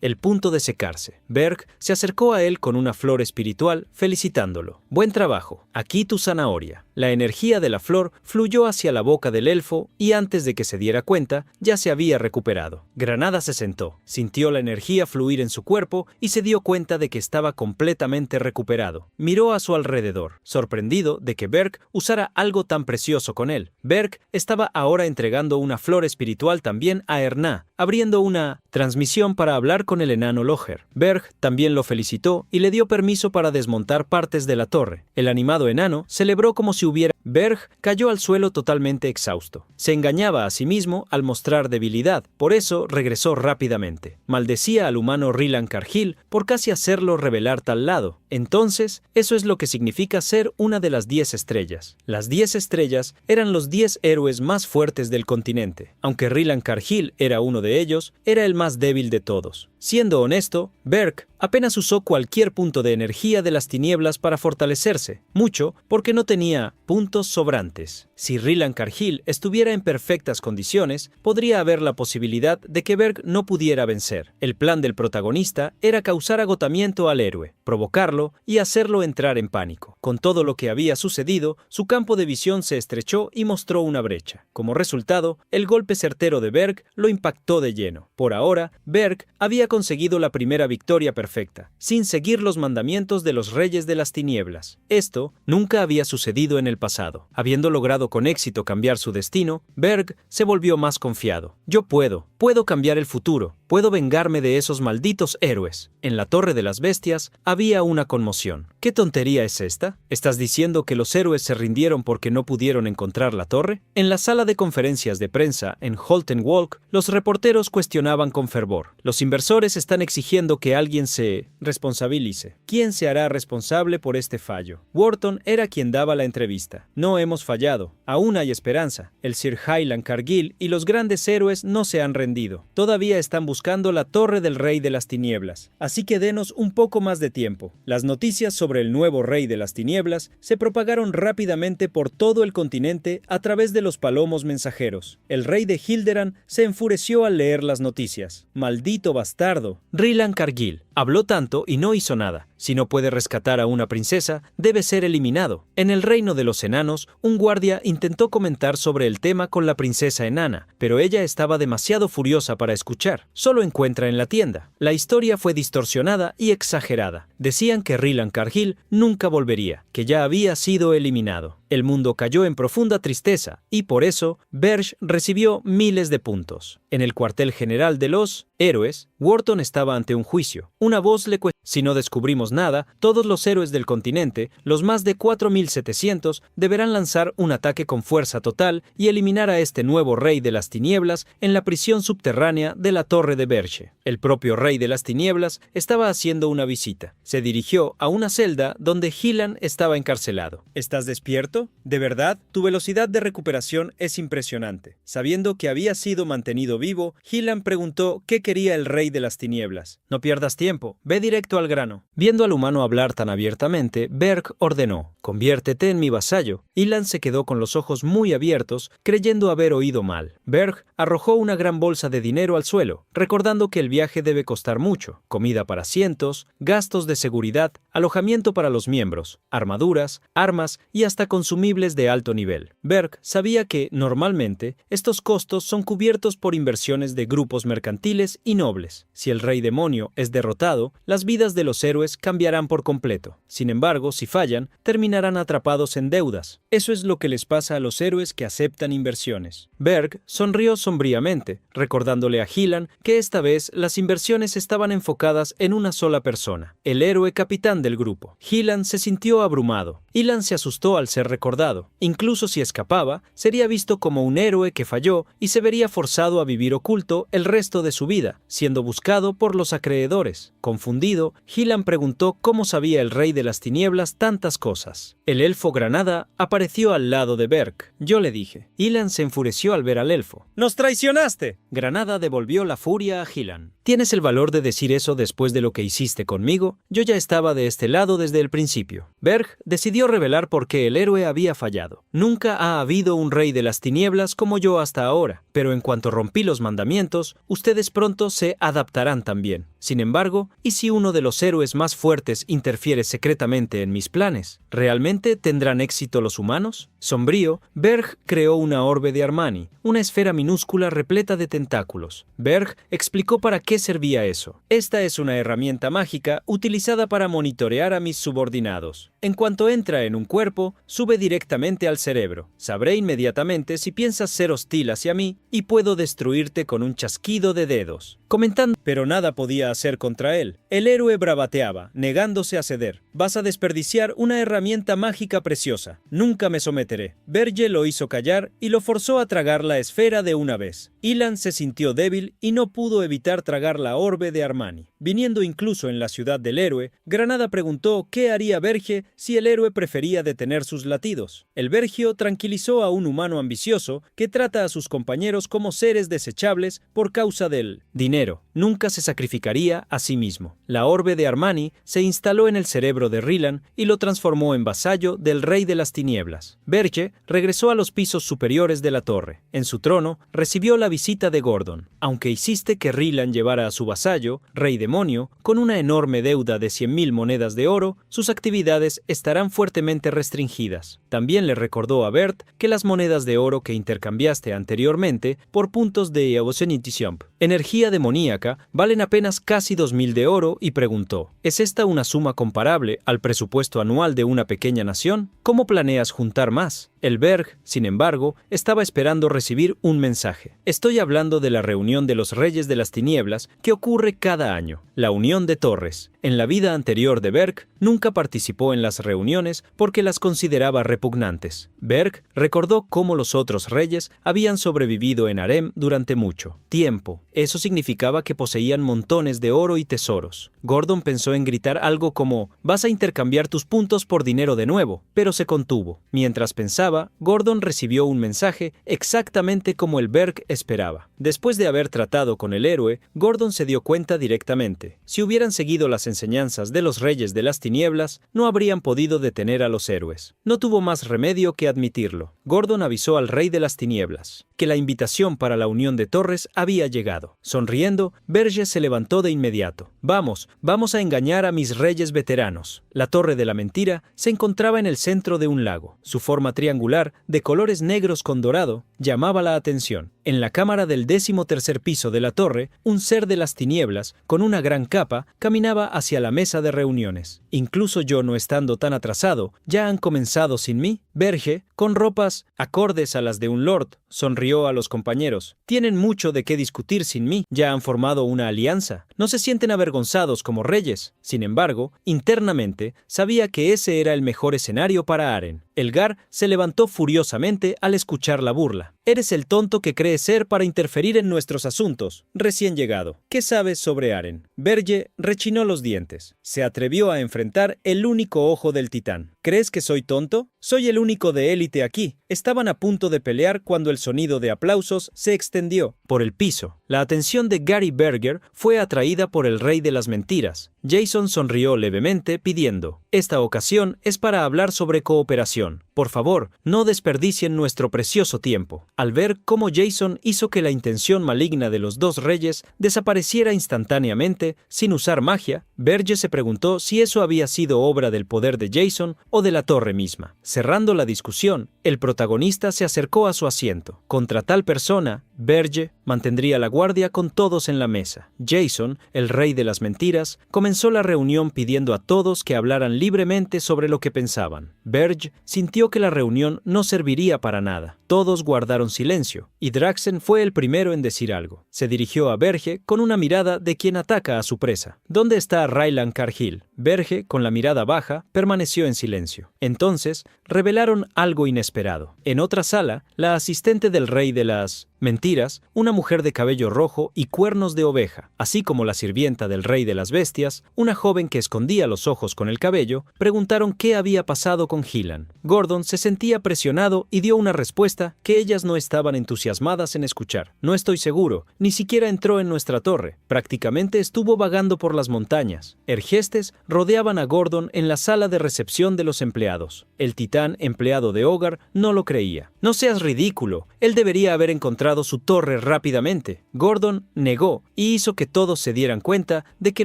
S1: el punto de secarse. Berg se acercó a él con una flor espiritual, felicitándolo. «Buen trabajo. Aquí tu zanahoria». La energía de la flor fluyó hacia la boca del elfo y antes de que se diera cuenta, ya se había recuperado. Granada se sentó, sintió la energía fluir en su cuerpo y se dio cuenta de que estaba completamente recuperado. Miró a su alrededor, sorprendido de que Berg usara algo tan precioso con él. Berg estaba ahora entregando una flor espiritual también a Erna, abriendo una transmisión para hablar con el enano Loger. Berg también lo felicitó y le dio permiso para desmontar partes de la torre. El animado enano celebró como si hubiera... Berg cayó al suelo totalmente exhausto. Se engañaba a sí mismo al mostrar debilidad, por eso regresó rápidamente. Maldecía al humano Ryland Cargill por casi hacerlo revelar tal lado. Entonces, eso es lo que significa ser una de las 10 estrellas. Las 10 estrellas eran los 10 héroes más fuertes del continente. Aunque Ryland Cargill era uno de ellos, era el más débil de todos. Siendo honesto, Berg apenas usó cualquier punto de energía de las tinieblas para fortalecerse, mucho porque no tenía puntos sobrantes. Si Ryland Cargill estuviera en perfectas condiciones, podría haber la posibilidad de que Berg no pudiera vencer. El plan del protagonista era causar agotamiento al héroe, provocarlo y hacerlo entrar en pánico. Con todo lo que había sucedido, su campo de visión se estrechó y mostró una brecha. Como resultado, el golpe certero de Berg lo impactó de lleno. Por ahora, Berg había conseguido la primera victoria perfecta perfecta, sin seguir los mandamientos de los reyes de las tinieblas. Esto nunca había sucedido en el pasado. Habiendo logrado con éxito cambiar su destino, Berg se volvió más confiado. Yo puedo cambiar el futuro, puedo vengarme de esos malditos héroes. En la Torre de las Bestias había una conmoción. ¿Qué tontería es esta? ¿Estás diciendo que los héroes se rindieron porque no pudieron encontrar la torre? En la sala de conferencias de prensa en Holten Walk, los reporteros cuestionaban con fervor. Los inversores están exigiendo que alguien se responsabilice. ¿Quién se hará responsable por este fallo? Wharton era quien daba la entrevista. No hemos fallado. Aún hay esperanza. El Sir Highland Cargill y los grandes héroes no se han rendido. Todavía están buscando la torre del Rey de las Tinieblas. Así que denos un poco más de tiempo. Las noticias sobre el nuevo Rey de las Tinieblas se propagaron rápidamente por todo el continente a través de los palomos mensajeros. El rey de Hilderan se enfureció al leer las noticias. ¡Maldito bastardo! Rylan Cargill habló tanto y no hizo nada. Si no puede rescatar a una princesa, debe ser eliminado. En el reino de los enanos, un guardia intentó comentar sobre el tema con la princesa enana, pero ella estaba demasiado furiosa para escuchar. Solo encuentra en la tienda. La historia fue distorsionada y exagerada. Decían que Rylan Cargill nunca volvería, que ya había sido eliminado. El mundo cayó en profunda tristeza y por eso Berg recibió miles de puntos. En el cuartel general de los héroes, Wharton estaba ante un juicio. Una voz le cuestionó: si no descubrimos nada, todos los héroes del continente, los más de 4.700, deberán lanzar un ataque con fuerza total y eliminar a este nuevo rey de las tinieblas en la prisión subterránea de la Torre de Berche. El propio rey de las tinieblas estaba haciendo una visita. Se dirigió a una celda donde Hylan estaba encarcelado. ¿Estás despierto? De verdad, tu velocidad de recuperación es impresionante. Sabiendo que había sido mantenido vivo, Hylan preguntó qué quería el rey de las tinieblas. No pierdas tiempo, ve directo al grano. Viendo al humano hablar tan abiertamente, Berg ordenó: conviértete en mi vasallo. Hylan se quedó con los ojos muy abiertos, creyendo haber oído mal. Berg arrojó una gran bolsa de dinero al suelo, recordando que el viaje debe costar mucho: comida para cientos, gastos de seguridad, alojamiento para los miembros, armaduras, armas y hasta consumibles de alto nivel. Berg sabía que, normalmente, estos costos son cubiertos por inversiones de grupos mercantiles y nobles. Si el rey demonio es derrotado, las vidas de los héroes cambiarán por completo. Sin embargo, si fallan, terminarán atrapados en deudas. Eso es lo que les pasa a los héroes que aceptan inversiones. Berg sonrió sombríamente, recordándole a Hylan que esta vez las inversiones estaban enfocadas en una sola persona, el héroe capitán del grupo. Hylan se sintió abrumado. Hylan se asustó al ser recordado. Incluso si escapaba, sería visto como un héroe que falló y se vería forzado a vivir oculto el resto de su vida, siendo buscado por los acreedores. Confundido, Hylan preguntó cómo sabía el rey de las tinieblas tantas cosas. El elfo Granada apareció al lado de Berg. Yo le dije. Hylan se enfureció al ver al elfo.
S2: ¡Nos traicionaste!
S1: Granada devolvió la furia a Hylan. ¿Tienes el valor de decir eso después de lo que hiciste conmigo? Yo ya estaba de este lado desde el principio. Berg decidió revelar por qué el héroe había fallado. Nunca ha habido un rey de las tinieblas como yo hasta ahora, pero en cuanto rompí los mandamientos, ustedes pronto se adaptarán también. Sin embargo, ¿y si uno de los héroes más fuertes interfiere secretamente en mis planes? ¿Realmente tendrán éxito los humanos? Sombrío, Berg creó una orbe de Armani, una esfera minúscula repleta de tentáculos. Berg explicó para qué servía eso. Esta es una herramienta mágica utilizada para monitorear a mis subordinados. En cuanto entra en un cuerpo, sube directamente al cerebro. Sabré inmediatamente si piensas ser hostil hacia mí y puedo destruirte con un chasquido de dedos. Comentando, pero nada podía hacer contra él. El héroe bravateaba, negándose a ceder. Vas a desperdiciar una herramienta mágica preciosa. Nunca me someteré. Berge lo hizo callar y lo forzó a tragar la esfera de una vez. Hylan se sintió débil y no pudo evitar tragar la orbe de Armani. Viniendo incluso en la ciudad del héroe, Granada preguntó qué haría Berge si el héroe prefería detener sus latidos. El Bergio tranquilizó a un humano ambicioso que trata a sus compañeros como seres desechables por causa del dinero. Nunca se sacrificaría a sí mismo. La orbe de Armani se instaló en el cerebro de Rylan y lo transformó en vasallo del rey de las tinieblas. Berge regresó a los pisos superiores de la torre. En su trono recibió la visita de Gordon. Aunque hiciste que Rylan llevara a su vasallo, rey demonio, con una enorme deuda de 100.000 monedas de oro, sus actividades estarán fuertemente restringidas. También le recordó a Bert que las monedas de oro que intercambiaste anteriormente por puntos de Eosenitiump, energía energía demoníaca valen apenas casi 2000 de oro y preguntó, ¿es esta una suma comparable al presupuesto anual de una pequeña nación? ¿Cómo planeas juntar más? El Berg, sin embargo, estaba esperando recibir un mensaje. Estoy hablando de la reunión de los Reyes de las Tinieblas que ocurre cada año, la Unión de Torres. En la vida anterior de Berg, nunca participó en las reuniones porque las consideraba repugnantes. Berg recordó cómo los otros reyes habían sobrevivido en harem durante mucho tiempo. Eso significaba que poseían montones de oro y tesoros. Gordon pensó en gritar algo como, «Vas a intercambiar tus puntos por dinero de nuevo», pero se contuvo. Mientras pensaba, Gordon recibió un mensaje exactamente como el Berg esperaba. Después de haber tratado con el héroe, Gordon se dio cuenta directamente. Si hubieran seguido las enseñanzas de los Reyes de las Tinieblas, no habrían podido detener a los héroes. No tuvo más remedio que admitirlo. Gordon avisó al Rey de las Tinieblas que la invitación para la Unión de Torres había llegado. Sonriendo, Berge se levantó de inmediato. Vamos a engañar a mis reyes veteranos. La Torre de la Mentira se encontraba en el centro de un lago. Su forma triangular, de colores negros con dorado, llamaba la atención. En la cámara del 13º piso de la torre, un ser de las tinieblas, con una gran capa, caminaba hacia la mesa de reuniones. Incluso yo no estando tan atrasado, ¿ya han comenzado sin mí? Berge, con ropas acordes a las de un lord, sonrió a los compañeros. Tienen mucho de qué discutir sin mí. Ya han formado una alianza. No se sienten avergonzados como reyes. Sin embargo, internamente, sabía que ese era el mejor escenario para Aren. Elgar se levantó furiosamente al escuchar la burla. Eres el tonto que crees ser para interferir en nuestros asuntos, recién llegado. ¿Qué sabes sobre Aren? Berge rechinó los dientes. Se atrevió a enfrentar el único ojo del titán. ¿Crees que soy tonto? Soy el único de élite aquí. Estaban a punto de pelear cuando el sonido de aplausos se extendió por el piso. La atención de Gary Berger fue atraída por el Rey de las Mentiras. Jason sonrió levemente pidiendo, «Esta ocasión es para hablar sobre cooperación. Por favor, no desperdicien nuestro precioso tiempo». Al ver cómo Jason hizo que la intención maligna de los dos reyes desapareciera instantáneamente, sin usar magia, Berge se preguntó si eso había sido obra del poder de Jason o de la torre misma. Cerrando la discusión, el protagonista se acercó a su asiento. Contra tal persona, Berge mantendría la guardia con todos en la mesa. Jason, el Rey de las Mentiras, comenzó la reunión pidiendo a todos que hablaran libremente sobre lo que pensaban. Berge sintió que la reunión no serviría para nada. Todos guardaron silencio, y Draxen fue el primero en decir algo. Se dirigió a Berge con una mirada de quien ataca a su presa. ¿Dónde está Raylan Cargill? Berge, con la mirada baja, permaneció en silencio. Entonces, revelaron algo inesperado. En otra sala, la asistente del Rey de las Mentiras, una mujer de cabello rojo y cuernos de oveja, así como la sirvienta del Rey de las Bestias, una joven que escondía los ojos con el cabello, preguntaron qué había pasado con Gillan. Gordon se sentía presionado y dio una respuesta que ellas no estaban entusiasmadas en escuchar. No estoy seguro, ni siquiera entró en nuestra torre. Prácticamente estuvo vagando por las montañas. Hergestes rodeaban a Gordon en la sala de recepción de los empleados. El titán empleado de Hogar no lo creía. No seas ridículo, él debería haber encontrado su torre rápidamente. Gordon negó y hizo que todos se dieran cuenta de que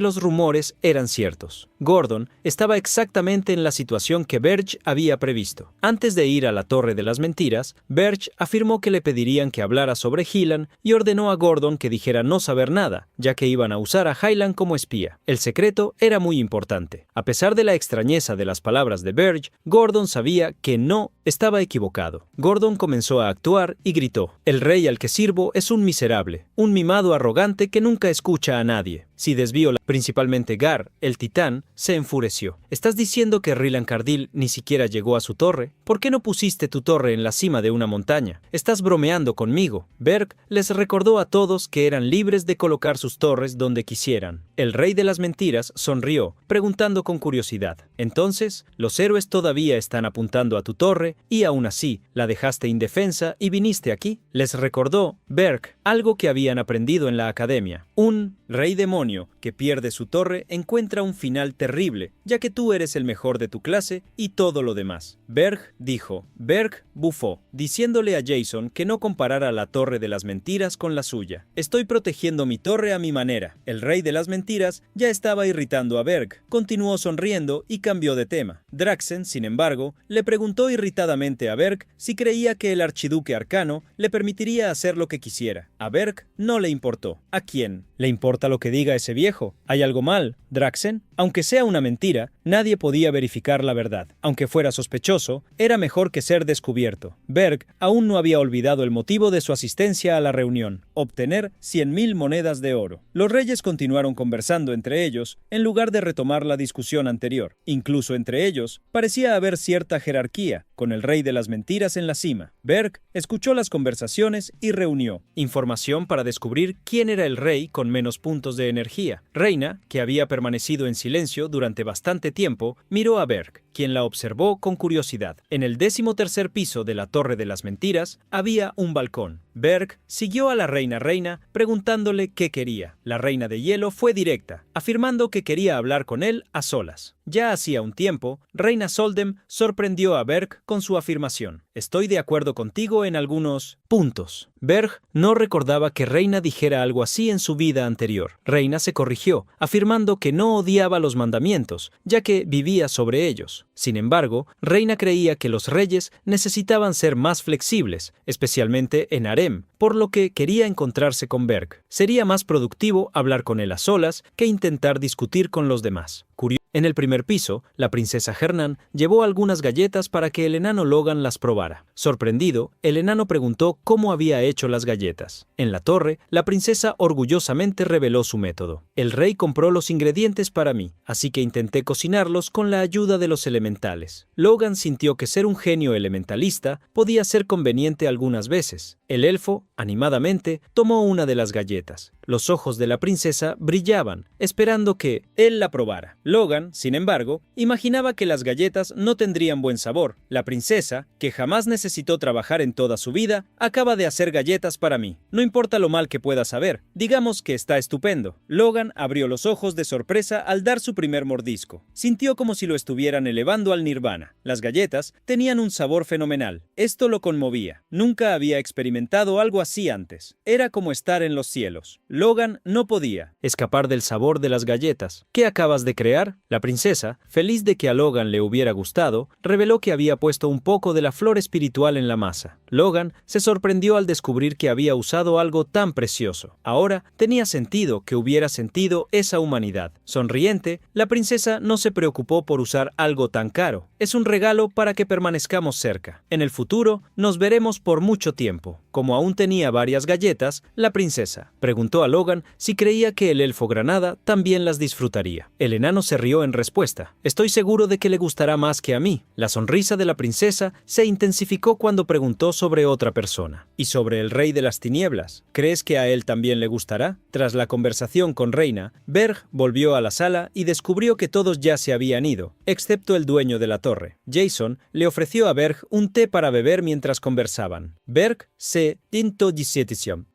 S1: los rumores eran ciertos. Gordon estaba exactamente en la situación que Berge había previsto. Antes de ir a la Torre de las Mentiras, Berge afirmó que le pedirían que hablara sobre Gillan y ordenó a Gordon que dijera no saber nada, ya que iban a usar a Hylan como espía. El secreto era muy importante. A pesar de la extrañeza de las palabras de Berge, Gordon sabía que no estaba equivocado. Gordon comenzó a actuar y gritó, «El rey al que sirvo es un miserable, un mimado arrogante que nunca escucha a nadie». Si desvió principalmente Gar, el titán, se enfureció. ¿Estás diciendo que Raylan Cargill ni siquiera llegó a su torre? ¿Por qué no pusiste tu torre en la cima de una montaña? Estás bromeando conmigo. Berg les recordó a todos que eran libres de colocar sus torres donde quisieran. El Rey de las Mentiras sonrió, preguntando con curiosidad, «Entonces, los héroes todavía están apuntando a tu torre y aún así la dejaste indefensa y viniste aquí?» Les recordó Berg algo que habían aprendido en la academia. Un rey demonio que pierde su torre encuentra un final terrible, ya que tú eres el mejor de tu clase y todo lo demás. Berg dijo. Berg bufó, diciéndole a Jason que no comparara la Torre de las Mentiras con la suya. Estoy protegiendo mi torre a mi manera. El Rey de las Mentiras mentiras ya estaba irritando a Berg. Continuó sonriendo y cambió de tema. Draxen, sin embargo, le preguntó irritadamente a Berg si creía que el archiduque arcano le permitiría hacer lo que quisiera. A Berg no le importó. ¿A quién le importa lo que diga ese viejo? ¿Hay algo mal, Draxen? Aunque sea una mentira, nadie podía verificar la verdad. Aunque fuera sospechoso, era mejor que ser descubierto. Berg aún no había olvidado el motivo de su asistencia a la reunión: obtener 100.000 monedas de oro. Los reyes continuaron conversando entre ellos en lugar de retomar la discusión anterior. Incluso entre ellos parecía haber cierta jerarquía, con el rey de las mentiras en la cima. Berg escuchó las conversaciones y reunió información para descubrir quién era el rey con menos puntos de energía. Reina, que había permanecido en silencio durante bastante tiempo, miró a Berg, quien la observó con curiosidad. En el 13º piso de la Torre de las Mentiras había un balcón. Berg siguió a la reina preguntándole qué quería. La reina de hielo fue directa, afirmando que quería hablar con él a solas. Ya hacía un tiempo, Reina Soldem sorprendió a Berg con su afirmación: estoy de acuerdo contigo en algunos puntos. Berg no recordaba que Reina dijera algo así en su vida anterior. Reina se corrigió, afirmando que no odiaba los mandamientos, ya que vivía sobre ellos. Sin embargo, Reina creía que los reyes necesitaban ser más flexibles, especialmente en harem, por lo que quería encontrarse con Berg. Sería más productivo hablar con él a solas que intentar discutir con los demás. En el primer piso, la princesa Hernan llevó algunas galletas para que el enano Logan las probara. Sorprendido, el enano preguntó cómo había hecho las galletas. En la torre, la princesa orgullosamente reveló su método. El rey compró los ingredientes para mí, así que intenté cocinarlos con la ayuda de los elementales. Logan sintió que ser un genio elementalista podía ser conveniente algunas veces. El elfo, animadamente, tomó una de las galletas. Los ojos de la princesa brillaban, esperando que él la probara. Logan, sin embargo, imaginaba que las galletas no tendrían buen sabor. La princesa, que jamás necesitó trabajar en toda su vida, acaba de hacer galletas para mí. No importa lo mal que pueda saber, digamos que está estupendo. Logan abrió los ojos de sorpresa al dar su primer mordisco. Sintió como si lo estuvieran elevando al nirvana. Las galletas tenían un sabor fenomenal. Esto lo conmovía. Nunca había experimentado algo así antes. Era como estar en los cielos. Logan no podía escapar del sabor de las galletas. ¿Qué acabas de crear? La princesa, feliz de que a Logan le hubiera gustado, reveló que había puesto un poco de la flor espiritual en la masa. Logan se sorprendió al descubrir que había usado algo tan precioso. Ahora tenía sentido que hubiera sentido esa humanidad. Sonriente, la princesa no se preocupó por usar algo tan caro. Es un regalo para que permanezcamos cerca. En el futuro nos veremos por mucho tiempo. Como aún tenía varias galletas, la princesa preguntó a Logan si creía que el elfo granada también las disfrutaría. El enano se rió en respuesta. Estoy seguro de que le gustará más que a mí. La sonrisa de la princesa se intensificó cuando preguntó sobre otra persona. ¿Y sobre el rey de las tinieblas? ¿Crees que a él también le gustará? Tras la conversación con Reina, Berg volvió a la sala y descubrió que todos ya se habían ido, excepto el dueño de la torre. Jason le ofreció a Berg un té para beber mientras conversaban. Berg se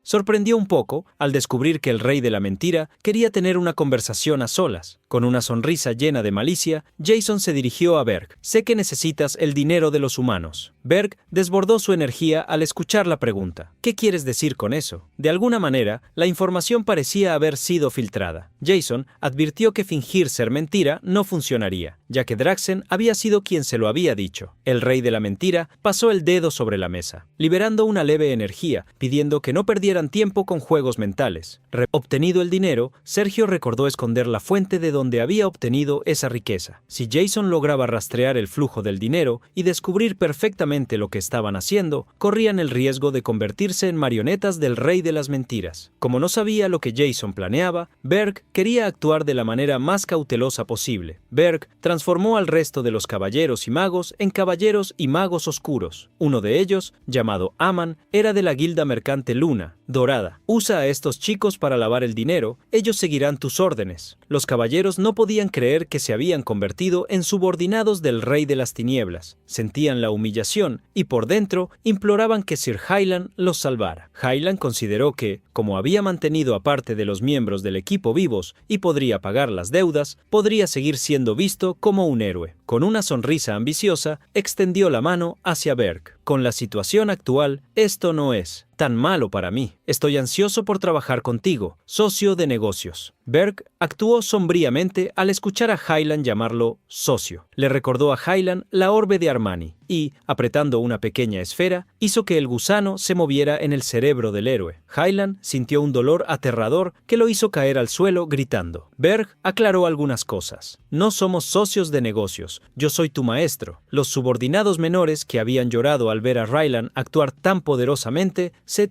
S1: sorprendió un poco al descubrir que el rey de la mentira quería tener una conversación a solas. Con una sonrisa llena de malicia, Jason se dirigió a Berg. Sé que necesitas el dinero de los humanos. Berg desbordó su energía al escuchar la pregunta. ¿Qué quieres decir con eso? De alguna manera, la información parecía haber sido filtrada. Jason advirtió que fingir ser mentira no funcionaría, ya que Draxen había sido quien se lo había dicho. El rey de la mentira pasó el dedo sobre la mesa, liberando una leve energía, pidiendo que no perdieran tiempo con juegos mentales. Obtenido el dinero, Sergio recordó esconder la fuente de donde había obtenido esa riqueza. Si Jason lograba rastrear el flujo del dinero y descubrir perfectamente lo que estaban haciendo, corrían el riesgo de convertirse en marionetas del rey de las mentiras. Como no sabía lo que Jason planeaba, Berg quería actuar de la manera más cautelosa posible. Berg transformó al resto de los caballeros y magos en caballeros y magos oscuros. Uno de ellos, llamado Aman, era de la guilda mercante Luna, Dorada. Usa a estos chicos para lavar el dinero, ellos seguirán tus órdenes. Los caballeros no podían creer que se habían convertido en subordinados del rey de las tinieblas. Sentían la humillación y por dentro imploraban que Sir Hyland los salvara. Hyland consideró que, como había mantenido a parte de los miembros del equipo vivos y podría pagar las deudas, podría seguir siendo visto como un héroe. Con una sonrisa ambiciosa, extendió la mano hacia Berg. Con la situación actual, esto no es tan malo para mí. Estoy ansioso por trabajar contigo, socio de negocios. Berg actuó sombríamente al escuchar a Hyland llamarlo socio. Le recordó a Hyland la orbe de Armani y, apretando una pequeña esfera, hizo que el gusano se moviera en el cerebro del héroe. Hyland sintió un dolor aterrador que lo hizo caer al suelo gritando. Berg aclaró algunas cosas. No somos socios de negocios. Yo soy tu maestro. Los subordinados menores que habían llorado al ver a Ryland actuar tan poderosamente se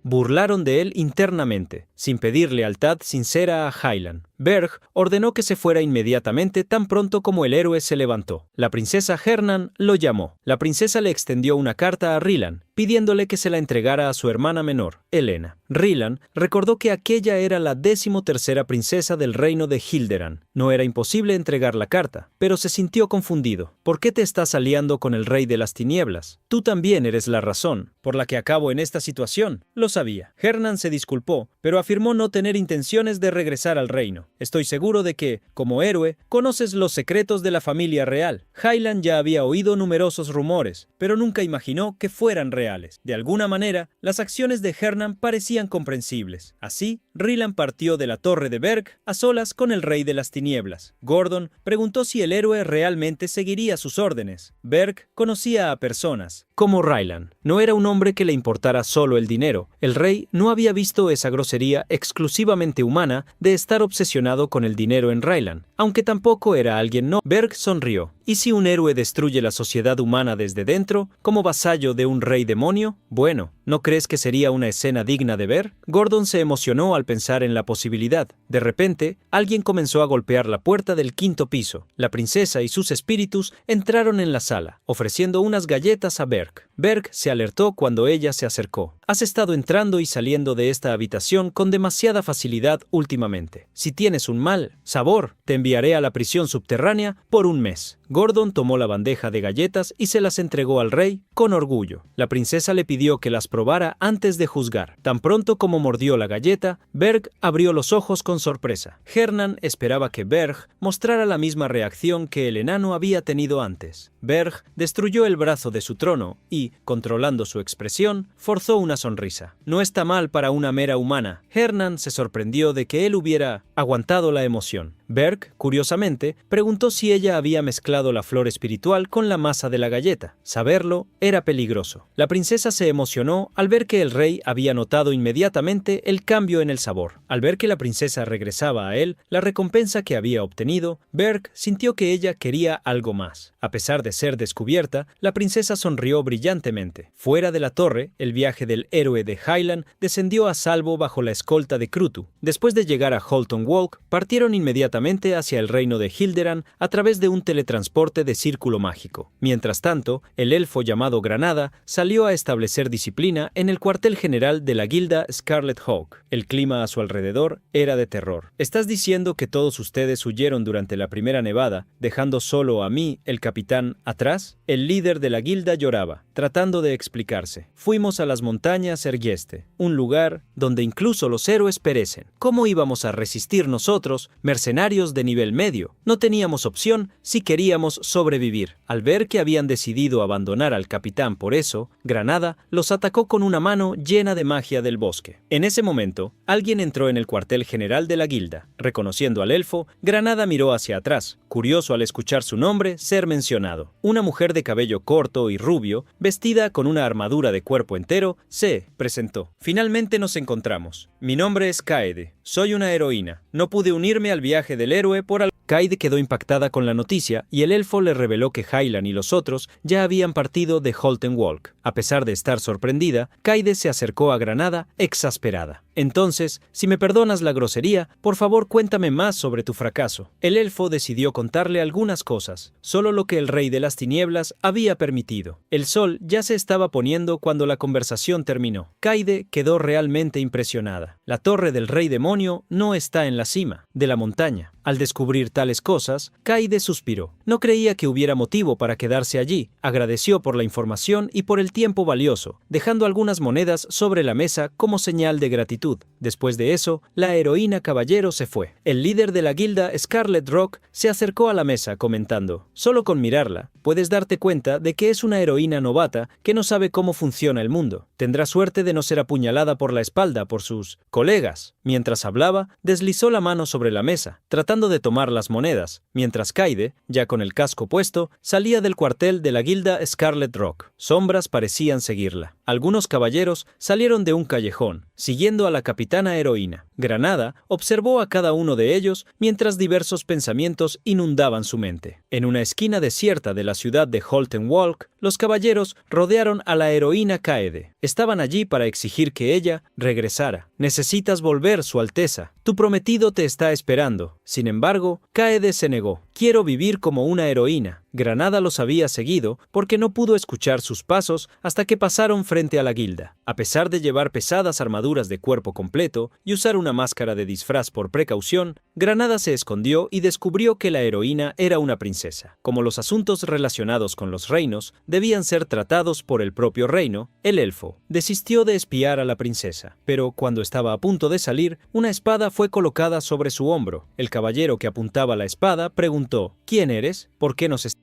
S1: burlaron de él internamente, sin pedir lealtad sincera a Hyland. Berg ordenó que se fuera inmediatamente tan pronto como el héroe se levantó. La princesa Hernan lo llamó. La princesa le extendió una carta a Ryland, pidiéndole que se la entregara a su hermana menor, Helena. Ryland recordó que aquella era la 13ª princesa del reino de Hilderan. No era imposible entregar la carta, pero se sintió confundido. ¿Por qué te estás aliando con el rey de las tinieblas? Tú también eres la razón por la que acabo en esta situación. Lo sabía. Hernan se disculpó, pero afirmó no tener intenciones de regresar al reino. Estoy seguro de que, como héroe, conoces los secretos de la familia real. Hyland ya había oído numerosos rumores, pero nunca imaginó que fueran reales. De alguna manera, las acciones de Hernan parecían comprensibles. Así, Ryland partió de la torre de Berg a solas con el rey de las tinieblas. Gordon preguntó si el héroe realmente seguiría sus órdenes. Berg conocía a personas como Ryland. No era un hombre que le importara solo el dinero. El rey no había visto esa grosería exclusivamente humana de estar obsesionado con el dinero en Ryland, aunque tampoco era alguien no. Berg sonrió. ¿Y si un héroe destruye la sociedad humana desde dentro, como vasallo de un rey demonio? Bueno, ¿no crees que sería una escena digna de ver? Gordon se emocionó al pensar en la posibilidad. De repente, alguien comenzó a golpear la puerta del 5º piso. La princesa y sus espíritus entraron en la sala, ofreciendo unas galletas a Berg. Berg se alertó cuando ella se acercó. Has estado entrando y saliendo de esta habitación con demasiada facilidad últimamente. Si tienes un mal sabor, te enviaré a la prisión subterránea por un mes. Gordon tomó la bandeja de galletas y se las entregó al rey con orgullo. La princesa le pidió que las probara antes de juzgar. Tan pronto como mordió la galleta, Berg abrió los ojos con sorpresa. Hernan esperaba que Berg mostrara la misma reacción que el enano había tenido antes. Berg destruyó el brazo de su trono y, controlando su expresión, forzó una sonrisa. No está mal para una mera humana. Hernan se sorprendió de que él hubiera aguantado la emoción. Berg, curiosamente, preguntó si ella había mezclado la flor espiritual con la masa de la galleta. Saberlo era peligroso. La princesa se emocionó al ver que el rey había notado inmediatamente el cambio en el sabor. Al ver que la princesa regresaba a él la recompensa que había obtenido, Berg sintió que ella quería algo más. A pesar de ser descubierta, la princesa sonrió brillantemente. Fuera de la torre, el viaje del héroe de Hyland descendió a salvo bajo la escolta de Krutu. Después de llegar a Holton Walk, partieron inmediatamente hacia el reino de Hilderan a través de un teletransporte de círculo mágico. Mientras tanto, el elfo llamado Granada salió a establecer disciplina en el cuartel general de la guilda Scarlet Hawk. El clima a su alrededor era de terror. ¿Estás diciendo que todos ustedes huyeron durante la primera nevada, dejando solo a mí, el capitán, atrás? El líder de la guilda lloraba, tratando de explicarse. Fuimos a las montañas Ergieste, un lugar donde incluso los héroes perecen. ¿Cómo íbamos a resistir nosotros, mercenarios de nivel medio? No teníamos opción si queríamos sobrevivir. Al ver que habían decidido abandonar al capitán por eso, Granada los atacó con una mano llena de magia del bosque. En ese momento, alguien entró en el cuartel general de la guilda. Reconociendo al elfo, Granada miró hacia atrás, curioso al escuchar su nombre ser mencionado. Una mujer de cabello corto y rubio, vestida con una armadura de cuerpo entero, se presentó. Finalmente nos encontramos. Mi nombre es Kaede. Soy una heroína. No pude unirme al viaje del héroe por algo. Kaede quedó impactada con la noticia y el elfo le reveló que Hyland y los otros ya habían partido de Holton Walk. A pesar de estar sorprendida, Kaede se acercó a Granada exasperada. Entonces, si me perdonas la grosería, por favor cuéntame más sobre tu fracaso. El elfo decidió contarle algunas cosas, solo lo que el rey de las tinieblas había permitido. El sol ya se estaba poniendo cuando la conversación terminó. Kaede quedó realmente impresionada. La torre del rey demonio no está en la cima de la montaña. Al descubrir tales cosas, Kaede suspiró. No creía que hubiera motivo para quedarse allí. Agradeció por la información y por el tiempo valioso, dejando algunas monedas sobre la mesa como señal de gratitud. Después de eso, la heroína caballero se fue. El líder de la guilda, Scarlet Rock, se acercó a la mesa comentando: solo con mirarla, puedes darte cuenta de que es una heroína novata que no sabe cómo funciona el mundo. Tendrá suerte de no ser apuñalada por la espalda por sus colegas. Mientras hablaba, deslizó la mano sobre la mesa, tratando de tomar las monedas, mientras Kaede, ya con el casco puesto, salía del cuartel de la guilda Scarlet Rock. Sombras parecían seguirla. Algunos caballeros salieron de un callejón, siguiendo a la capitana heroína. Granada observó a cada uno de ellos mientras diversos pensamientos inundaban su mente. En una esquina desierta de la ciudad de Holten Walk, los caballeros rodearon a la heroína Kaede. Estaban allí para exigir que ella regresara. Necesitas volver, Su Alteza. Tu prometido te está esperando. Sin embargo, Kaede se negó. Quiero vivir como una heroína. Granada los había seguido porque no pudo escuchar sus pasos hasta que pasaron frente a la guilda. A pesar de llevar pesadas armaduras de cuerpo completo y usar una máscara de disfraz por precaución, Granada se escondió y descubrió que la heroína era una princesa. Como los asuntos relacionados con los reinos debían ser tratados por el propio reino, el elfo desistió de espiar a la princesa. Pero cuando estaba a punto de salir, una espada fue colocada sobre su hombro. El caballero que apuntaba la espada preguntó: ¿Quién eres? ¿Por qué nos estás